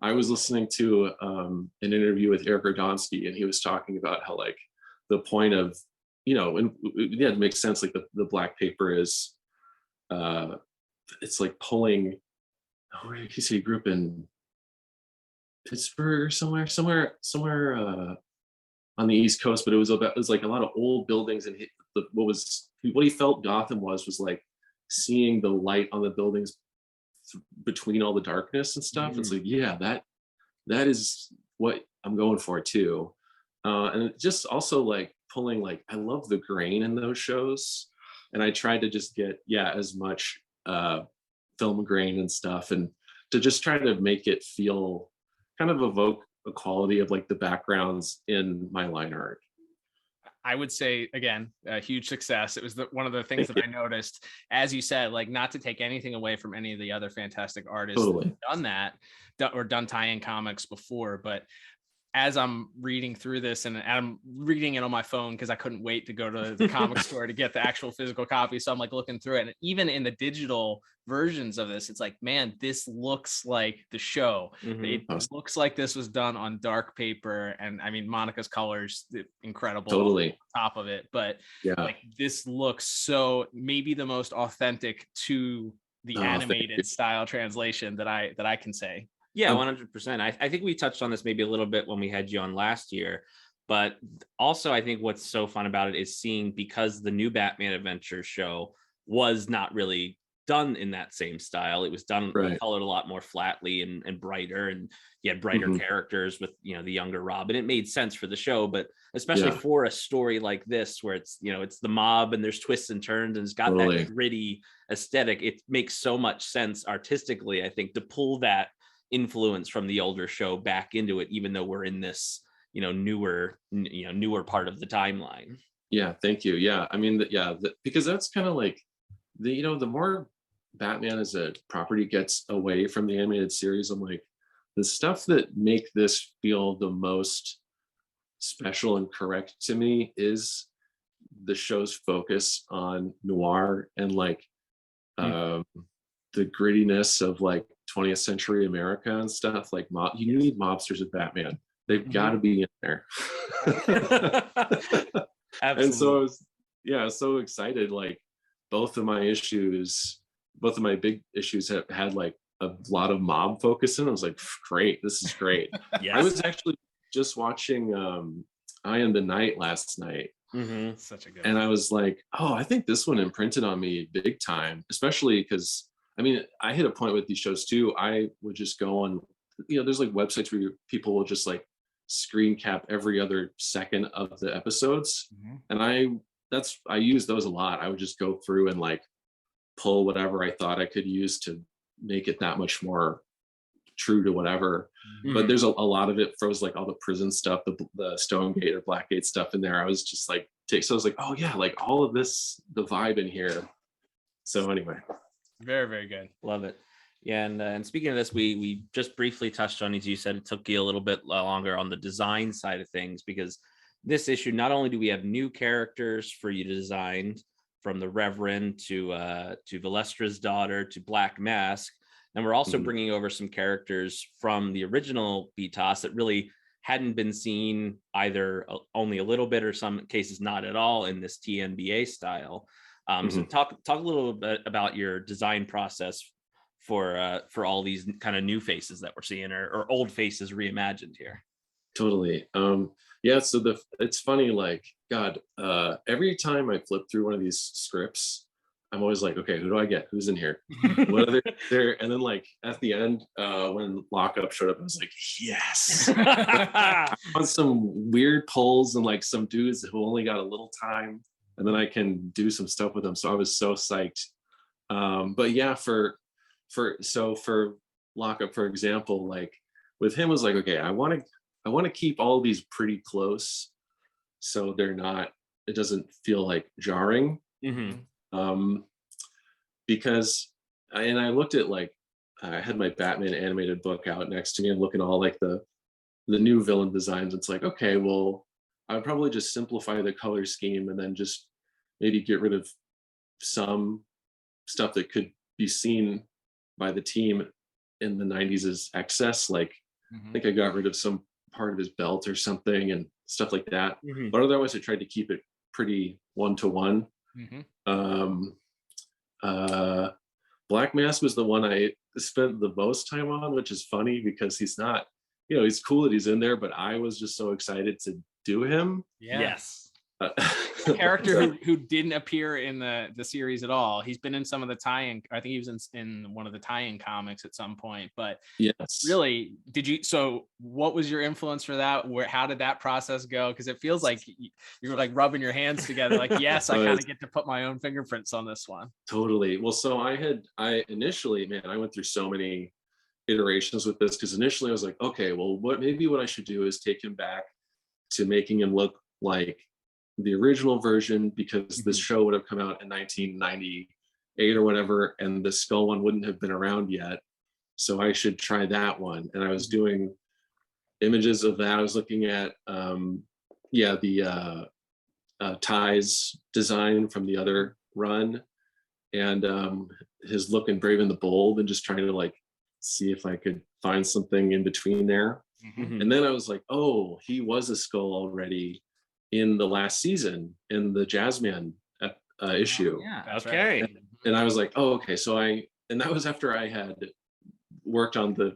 I was listening to an interview with Eric Radomski, and he was talking about how like the point of, and yeah, it makes sense. Like the black paper is, it's like pulling, where did he say he grew up in Pittsburgh or somewhere on the East Coast, but it was like a lot of old buildings, and what he felt Gotham was like seeing the light on the buildings between all the darkness and stuff. It's like, yeah, that is what I'm going for too. And it just also like pulling, like, I love the grain in those shows, and I tried to just get as much film grain and stuff, and to just try to make it feel kind of evoke a quality of like the backgrounds in my line art. I would say, again, a huge success. It was one of the things that I noticed, as you said, like not to take anything away from any of the other fantastic artists that have done that or done tie-in comics before, but as I'm reading through this, and I'm reading it on my phone because I couldn't wait to go to the comic store to get the actual physical copy. So I'm like looking through it, and even in the digital versions of this, it's like, man, this looks like the show. It looks like this was done on dark paper, and I mean, Monica's colors, incredible, totally top of it. But yeah, like this looks so maybe the most authentic to the animated style translation that I can say. Yeah, 100%. I think we touched on this maybe a little bit when we had you on last year, but also I think what's so fun about it is seeing, because the new Batman Adventure show was not really done in that same style. It was done colored a lot more flatly and brighter, and you had brighter characters with, the younger Robin. It made sense for the show, but especially for a story like this, where it's, it's the mob and there's twists and turns and it's got that gritty aesthetic. It makes so much sense artistically, I think, to pull that influence from the older show back into it, even though we're in this, newer part of the timeline. Yeah, thank you. Yeah, I mean, because that's kind of like the more Batman as a property gets away from the animated series, I'm like, the stuff that make this feel the most special and correct to me is the show's focus on noir and like the grittiness of like 20th century America and stuff. Like you need mobsters with Batman. They've got to be in there. Absolutely. And so I was so excited. Like both of my big issues have had like a lot of mob focus in. I was like, great, this is great. Yes. I was actually just watching I Am the Night last night. Such a good and I was like, oh, I think this one imprinted on me big time, especially because I mean, I hit a point with these shows too. I would just go on, there's like websites where people will just like screen cap every other second of the episodes. And I use those a lot. I would just go through and like pull whatever I thought I could use to make it that much more true to whatever. But there's a lot of it froze, like all the prison stuff, the Stonegate or Blackgate stuff in there. I was just like, so I was like, oh yeah, like all of this, the vibe in here. So anyway. Very, very good. Love it. Yeah, and speaking of this, we just briefly touched on, as you said, it took you a little bit longer on the design side of things, because this issue, not only do we have new characters for you to design, from the Reverend to Valestra's daughter to Black Mask, and we're also bringing over some characters from the original BTAS that really hadn't been seen either only a little bit or some cases not at all in this TNBA style. So talk a little bit about your design process for all these kind of new faces that we're seeing, or old faces reimagined here. Totally. Yeah, so it's funny, like, God, every time I flip through one of these scripts, I'm always like, okay, who do I get? Who's in here? What are there? And then like at the end, when Lockup showed up, I was like, yes. On some weird pulls and like some dudes who only got a little time, and then I can do some stuff with them. So I was so psyched. But yeah, for Lockup, for example, like with him was like, okay, I want to keep all these pretty close, so it doesn't feel like jarring. Because I looked at, like, I had my Batman animated book out next to me and looking at all like the new villain designs. It's like, okay, well, I would probably just simplify the color scheme and then just maybe get rid of some stuff that could be seen by the team in the 90s as excess. Like, I think I got rid of some part of his belt or something and stuff like that. But otherwise, I tried to keep it pretty one-to-one. Black Mask was the one I spent the most time on, which is funny because he's not, he's cool that he's in there, but I was just so excited to do him. Yes. A character who didn't appear in the series at all. He's been in some of the tie-in. I think he was in one of the tie-in comics at some point. But yes, really, so what was your influence for that? How did that process go? Because it feels like you were like rubbing your hands together, like, yes, I kind of get to put my own fingerprints on this one. Totally. Well, so I initially, man, I went through so many iterations with this, because initially I was like, okay, well, what I should do is take him back to making him look like the original version, because this show would have come out in 1998 or whatever, and the skull one wouldn't have been around yet. So I should try that one. And I was doing images of that. I was looking at the Ty's design from the other run, and his look in Brave and the Bold, and just trying to like see if I could find something in between there. And then I was like, oh, he was a skull already in the last season in the Jazzman issue. Okay. Right. And I was like, oh, okay. So and that was after I had worked on the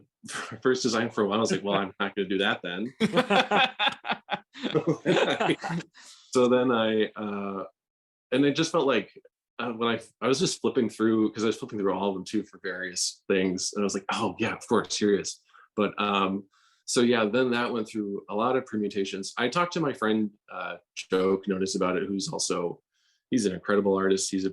first design for a while. I was like, well, I'm not going to do that then. So then and it just felt like when I was just flipping through, because I was flipping through all of them too for various things, and I was like, oh yeah, of course, serious. But so yeah, then that went through a lot of permutations. I talked to my friend Joe Notice about it, he's an incredible artist. He's a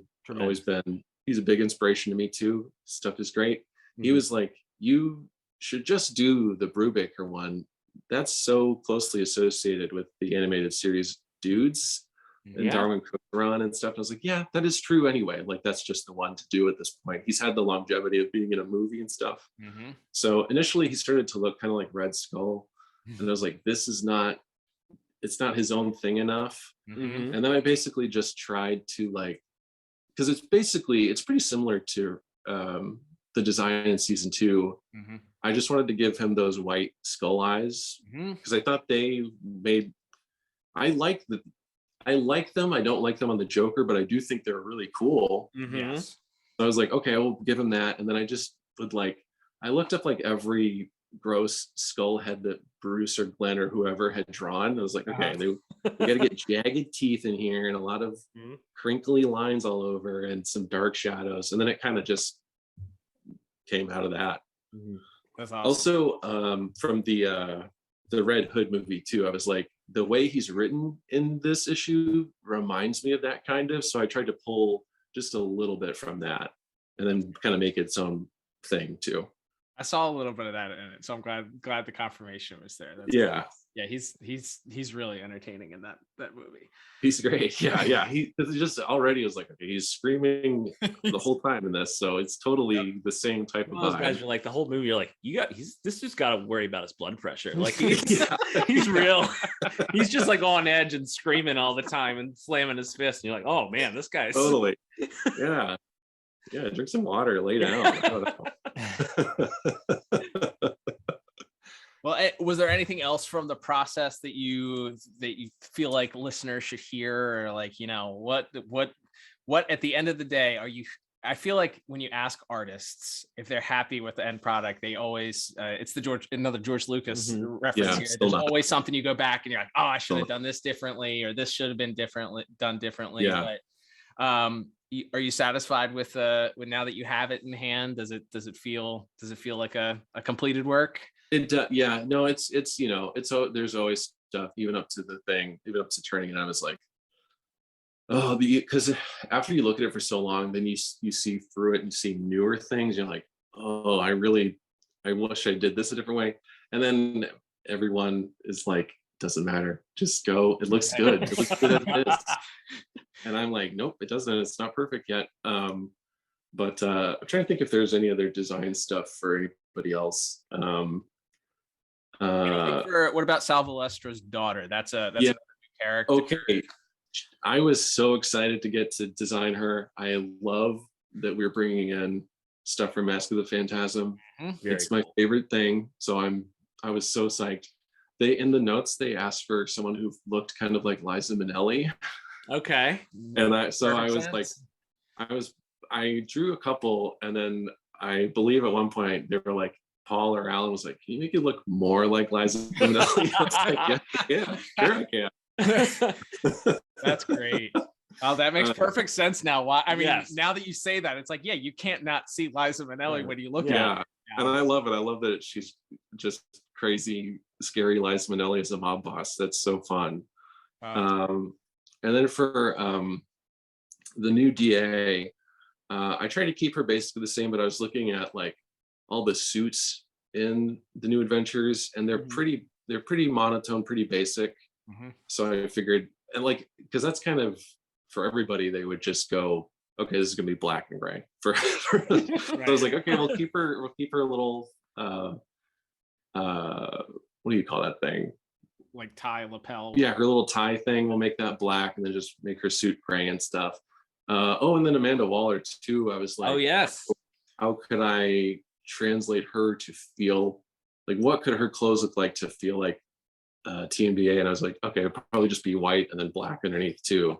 big inspiration to me too. Stuff is great. He was like, you should just do the Brubaker one. That's so closely associated with the animated series Dudes and Darwin Cook run and stuff. And I was like, yeah, that is true anyway. Like, that's just the one to do at this point. He's had the longevity of being in a movie and stuff. So initially he started to look kind of like Red Skull. And I was like, this is not, it's not his own thing enough. And then I basically just tried to like, because it's pretty similar to the design in season 2. I just wanted to give him those white skull eyes because I thought they made, I like them. I don't like them on the Joker, but I do think they're really cool. Yes. So I was like, okay, I will give him that. And then I just would like, I looked up like every gross skull head that Bruce or Glenn or whoever had drawn. I was like, okay, we got to get jagged teeth in here and a lot of crinkly lines all over and some dark shadows. And then it kind of just came out of that. That's awesome. Also, from the Red Hood movie too, I was like, the way he's written in this issue reminds me of that kind of. So I tried to pull just a little bit from that and then kind of make its own thing too. I saw a little bit of that in it, so I'm glad the confirmation was there. That's yeah, cool. Yeah, he's really entertaining in that movie. He's great. Yeah. He just already was like, okay, he's screaming the whole time in this, so it's totally the same type of those vibe. guys are like the whole movie. You're like, this just got to worry about his blood pressure. Like he's real. He's just like on edge and screaming all the time and slamming his fist. And you're like, oh man, this guy's totally. Yeah. Drink some water, lay down. Well, was there anything else from the process that you feel like listeners should hear, or like, what at the end of the day I feel like when you ask artists if they're happy with the end product, they always it's another George Lucas reference here. There's always something you go back and you're like, oh, I should have done this differently, or this should have been done differently. Yeah. But are you satisfied with now that you have it in hand? Does it feel like a completed work? It does. Yeah, no, it's there's always stuff, even up to turning it. I was like, oh, because after you look at it for so long, then you see through it and see newer things. You're like, oh, I wish I did this a different way. And then everyone is like, doesn't matter, just go. It looks good. It looks good as it is. And I'm like, nope, it doesn't. It's not perfect yet. But I'm trying to think if there's any other design stuff for anybody else. What about Sal Valestra's daughter? That's a new character. Okay. I was so excited to get to design her. I love that we're bringing in stuff from Mask of the Phantasm. It's my favorite thing. So I was so psyched. In the notes, they asked for someone who looked kind of like Liza Minnelli. Okay. And I drew a couple, and then I believe at one point they were like, Paul or Alan was like, can you make it look more like Liza Minnelli? I was like, yeah, sure I can. That's great. Oh, that makes perfect sense now. Why? I mean, now that you say that, it's like, yeah, you can't not see Liza Minnelli when you look at it. And I love it. I love that she's just crazy, scary Liza Minnelli as a mob boss. That's so fun. And then for the new DA, I try to keep her basically the same, but I was looking at like all the suits in the new adventures, and they're pretty monotone, pretty basic. So I figured, and like, because that's kind of for everybody, they would just go, okay, this is gonna be black and gray. So I was like, okay, we'll keep her a little what do you call that thing? Like tie lapel. Yeah, her little tie thing. We'll make that black and then just make her suit gray and stuff. And then Amanda Waller too. I was like, oh yes, how could I translate her to feel like, what could her clothes look like to feel like TNBA? And I was like, okay, it'll probably just be white and then black underneath too.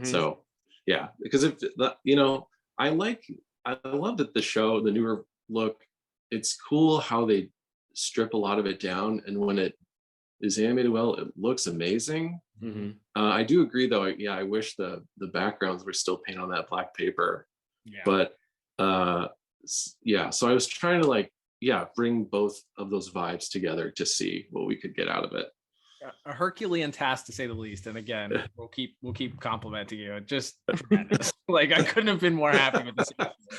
So yeah, because if I love that the newer look, it's cool how they strip a lot of it down, and when it is animated well, it looks amazing. I do agree though. I wish the backgrounds were still painted on that black paper. But so I was trying to bring both of those vibes together to see what we could get out of it. a Herculean task to say the least. And again, we'll keep complimenting you. Just tremendous. Like I couldn't have been more happy with this.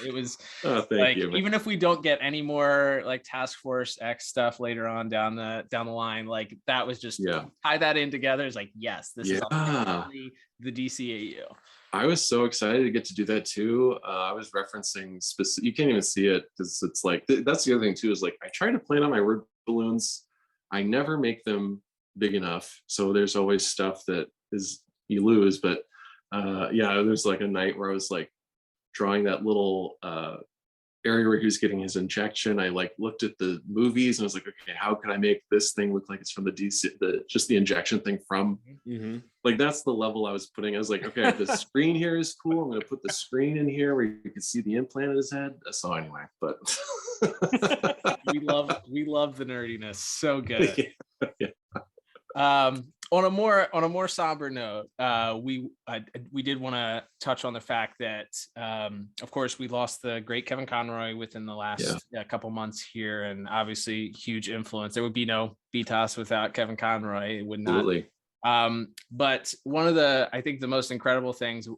It was thank you, man. even if we don't get any more like Task Force X stuff later on down the line, like that was just tie that in together. It's like, yes, this is the DCAU. I was so excited to get to do that too. I was referencing specific. You can't even see it because it's like that's the other thing too. Is like I try to plan on my word balloons. I never make them big enough, so there's always stuff that is you lose. But there's like a night where I was like drawing that little area where he was getting his injection. I like looked at the movies and I was like, okay, how can I make this thing look like it's from the injection thing from like that's the level I was putting. I was like, okay, the screen here is cool. I'm going to put the screen in here where you can see the implant in his head. So anyway, but we love the nerdiness. So good. Yeah. On a more somber note, we did want to touch on the fact that, of course, we lost the great Kevin Conroy within the last couple months here, and obviously huge influence. There would be no BTAS without Kevin Conroy. It would not. Absolutely. But one of I think the most incredible things,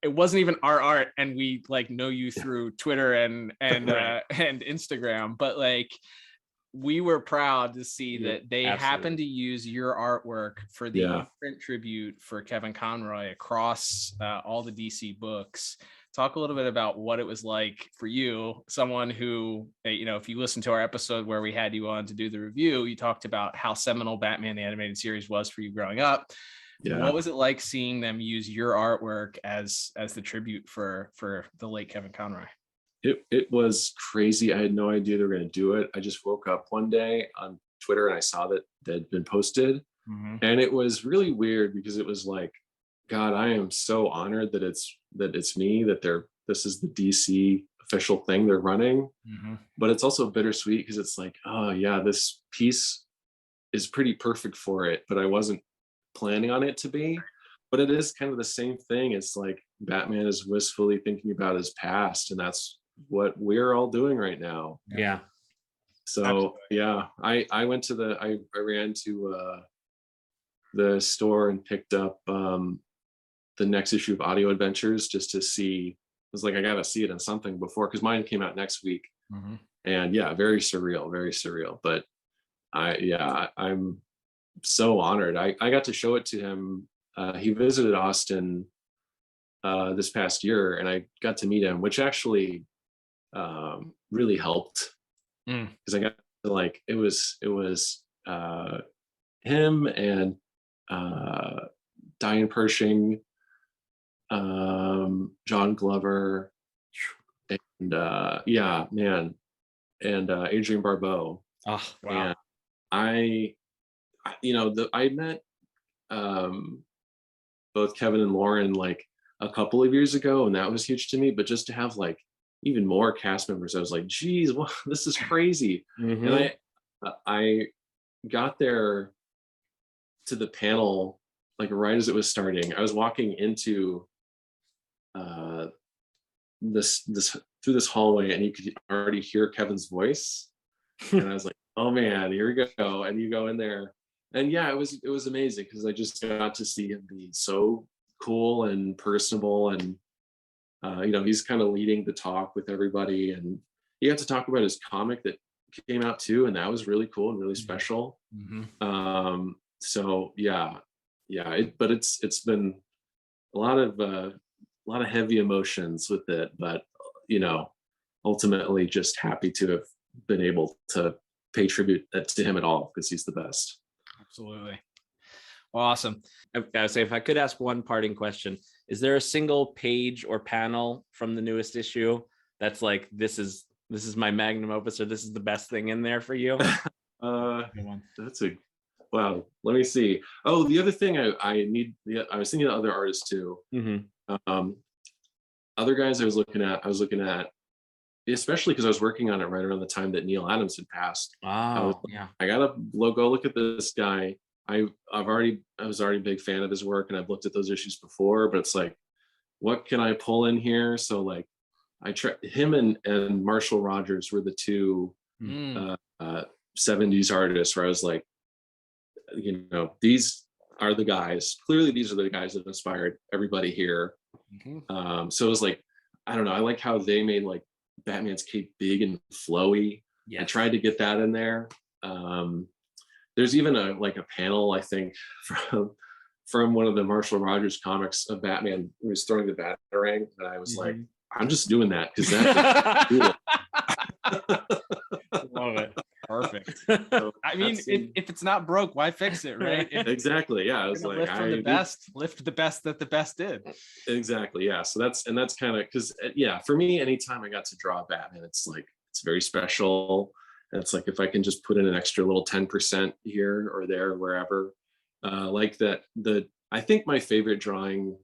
it wasn't even our art, and we like know you through Twitter and Instagram, but like. We were proud to see that they happened to use your artwork for the print tribute for Kevin Conroy across all the DC books. Talk a little bit about what it was like for you, someone who, if you listen to our episode where we had you on to do the review, you talked about how seminal Batman the Animated Series was for you growing up. Yeah. What was it like seeing them use your artwork as the tribute for the late Kevin Conroy? It was crazy. I had no idea they were going to do it. I just woke up one day on Twitter and I saw that had been posted. And it was really weird because it was like, God, I am so honored that it's me, that this is the DC official thing they're running. But it's also bittersweet because it's like, oh yeah, this piece is pretty perfect for it, but I wasn't planning on it to be. But it is kind of the same thing. It's like Batman is wistfully thinking about his past, and that's what we're all doing right now. Yeah. So absolutely. I went to I ran to the store and picked up the next issue of Audio Adventures just to see. I was like, I gotta see it in something before, because mine came out next week. And very surreal. But I'm so honored. I got to show it to him. He visited Austin this past year, and I got to meet him, which actually really helped, because I got to, like, it was him and Diane Pershing, John Glover, and Adrienne Barbeau. Oh wow! And I met both Kevin and Lauren like a couple of years ago, and that was huge to me. But just to have like even more cast members, I was like, geez, wow, this is crazy. And I got there to the panel like right as it was starting. I was walking into this through this hallway, and you could already hear Kevin's voice. And I was like, oh man, here we go. And you go in there, and it was amazing, because I just got to see him be so cool and personable, and he's kind of leading the talk with everybody, and he got to talk about his comic that came out too, and that was really cool and really special. But it's been a lot of heavy emotions with it, but ultimately just happy to have been able to pay tribute to him at all, because he's the best. Absolutely. Awesome. I've got to say, if I could ask one parting question, is there a single page or panel from the newest issue that's like, this is my magnum opus, or this is the best thing in there for you? Wow. Let me see. Oh, the other thing I was thinking of other artists too. Other guys I was looking at, especially because I was working on it right around the time that Neil Adams had passed. I gotta go look at this guy. I was already a big fan of his work, and I've looked at those issues before, but it's like, what can I pull in here? So like, him and Marshall Rogers were the two 70s artists where I was like, you know, these are the guys. Clearly, these are the guys that inspired everybody here. So it was like, I don't know. I like how they made like Batman's cape big and flowy. I tried to get that in there. There's even a panel, I think, from one of the Marshall Rogers comics of Batman who was throwing the Batarang, and I was like, I'm just doing that because that's cool. Love it. Perfect. So I mean, if it's not broke, why fix it, right? Exactly. Yeah. I was like, lift the best that the best did. Exactly. Yeah. So that's kind of because for me, anytime I got to draw Batman, it's like it's very special. And it's like if I can just put in an extra little 10% here or there, wherever, like that. I think my favorite drawing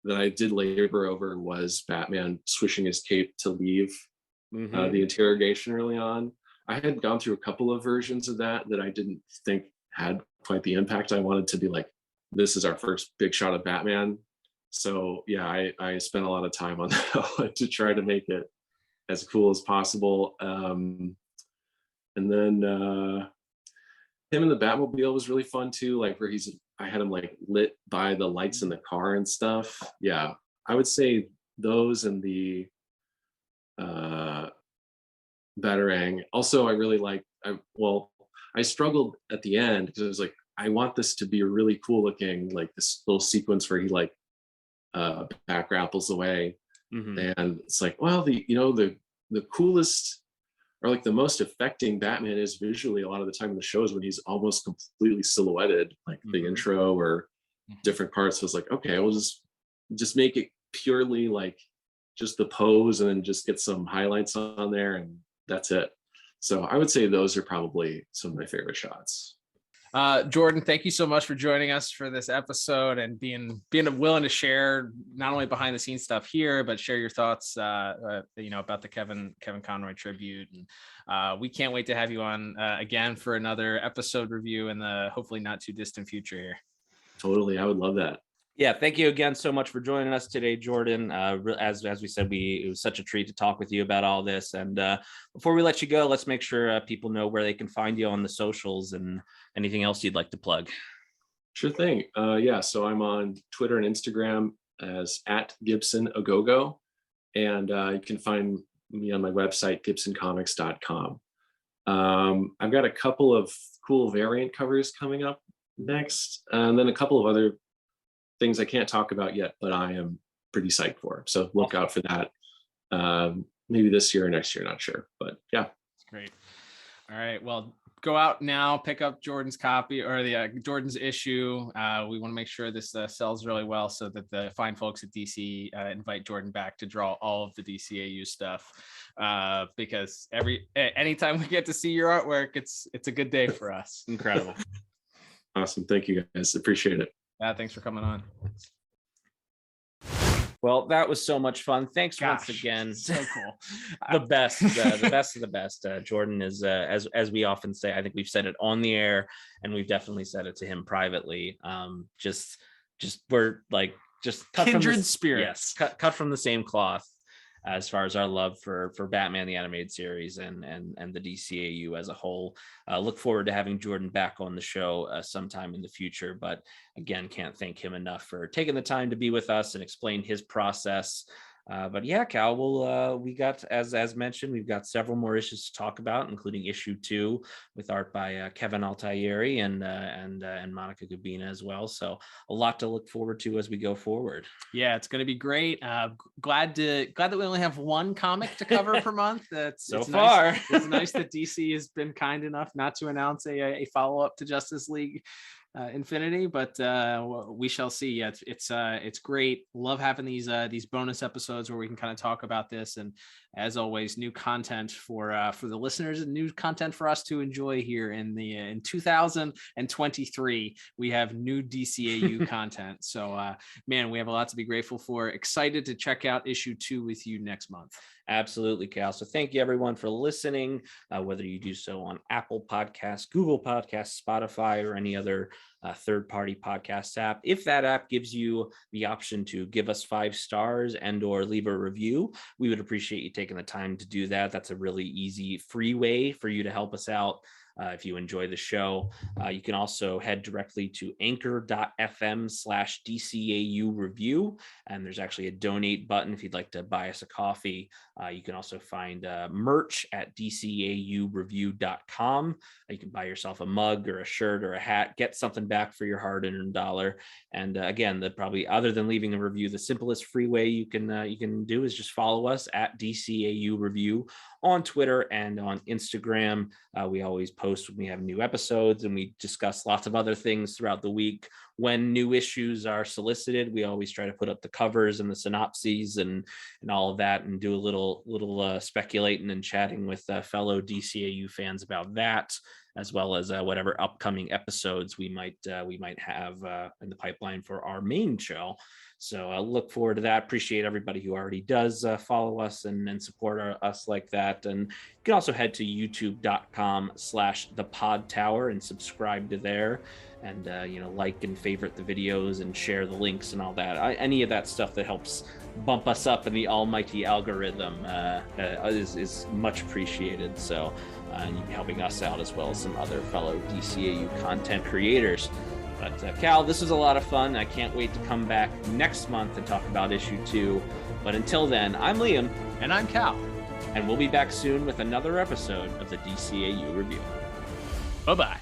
that I did labor over was Batman swishing his cape to leave the interrogation early on. I had gone through a couple of versions of that I didn't think had quite the impact I wanted to be like, this is our first big shot of Batman. So yeah, I spent a lot of time on that one to try to make it as cool as possible. And then him in the Batmobile was really fun too, like where I had him like lit by the lights in the car and stuff. Yeah, I would say those and the Batarang. Also, I really like. I struggled at the end because I was like, I want this to be really cool looking, like this little sequence where he like back grapples away, and it's like, well, the coolest or like the most affecting Batman is visually a lot of the time in the shows when he's almost completely silhouetted, like the intro or different parts. So I was like, okay, we'll just make it purely like just the pose and then just get some highlights on there and that's it. So I would say those are probably some of my favorite shots. Jordan, thank you so much for joining us for this episode and being willing to share not only behind the scenes stuff here, but share your thoughts, about the Kevin Conroy tribute. And we can't wait to have you on again for another episode review in the hopefully not too distant future here. Totally. I would love that. Yeah, thank you again so much for joining us today, Jordan. As we said, it was such a treat to talk with you about all this. And before we let you go, let's make sure people know where they can find you on the socials and anything else you'd like to plug. Sure thing. So I'm on Twitter and Instagram as @GibsonAgogo, and you can find me on my website, gibsoncomics.com. I've got a couple of cool variant covers coming up next, and then a couple of other things I can't talk about yet, but I am pretty psyched for. So look out for that. Maybe this year or next year, not sure, but yeah. That's great. All right. Well, go out now, pick up Jordan's copy or the Jordan's issue. We want to make sure this sells really well so that the fine folks at DC invite Jordan back to draw all of the DCAU stuff. Because anytime we get to see your artwork, it's a good day for us. Incredible. Awesome. Thank you guys. Appreciate it. Yeah, thanks for coming on. Well, that was so much fun. Thanks once again. So cool. The best of the best. Jordan is, as we often say, I think we've said it on the air and we've definitely said it to him privately. We're like just cut kindred from spirits. Yes, cut from the same cloth as far as our love for Batman the Animated Series and the DCAU as a whole. Look forward to having Jordan back on the show sometime in the future. But again, can't thank him enough for taking the time to be with us and explain his process. But yeah, Cal, we got, as mentioned, we've got several more issues to talk about, including issue 2 with art by Kevin Altieri and Monica Gabina as well. So a lot to look forward to as we go forward. Yeah, it's going to be great. Glad that we only have one comic to cover per month. It's far. Nice. It's nice that DC has been kind enough not to announce a follow-up to Justice League Infinity, but we shall see. Yeah, it's great. Love having these bonus episodes where we can kind of talk about this, and as always, new content for the listeners and new content for us to enjoy here in 2023. We have new DCAU content, so man, we have a lot to be grateful for. Excited to check out issue 2 with you next month. Absolutely, Cal. So thank you everyone for listening, whether you do so on Apple Podcasts, Google Podcasts, Spotify, or any other third-party podcast app. If that app gives you the option to give us 5 stars and or leave a review, we would appreciate you taking the time to do that. That's a really easy, free way for you to help us out if you enjoy the show. You can also head directly to anchor.fm/DCAU review. And there's actually a donate button if you'd like to buy us a coffee. You can also find merch at DCAUreview.com. You can buy yourself a mug or a shirt or a hat, get something back for your hard-earned dollar. And again, probably other than leaving a review, the simplest free way you can do is just follow us at DCAU Review on Twitter and on Instagram. We always post when we have new episodes, and we discuss lots of other things throughout the week. When new issues are solicited, we always try to put up the covers and the synopses and all of that, and do a little speculating and chatting with fellow DCAU fans about that, as well as whatever upcoming episodes we might have in the pipeline for our main show. So I look forward to that. Appreciate everybody who already does follow us and support us like that. And you can also head to youtube.com/thepodtower and subscribe to there, and like and favorite the videos and share the links and all that. Any of that stuff that helps bump us up in the almighty algorithm is much appreciated. So and you'll be helping us out as well as some other fellow DCAU content creators. But Cal, this was a lot of fun. I can't wait to come back next month and talk about issue 2. But until then, I'm Liam. And I'm Cal. And we'll be back soon with another episode of the DCAU Review. Bye-bye.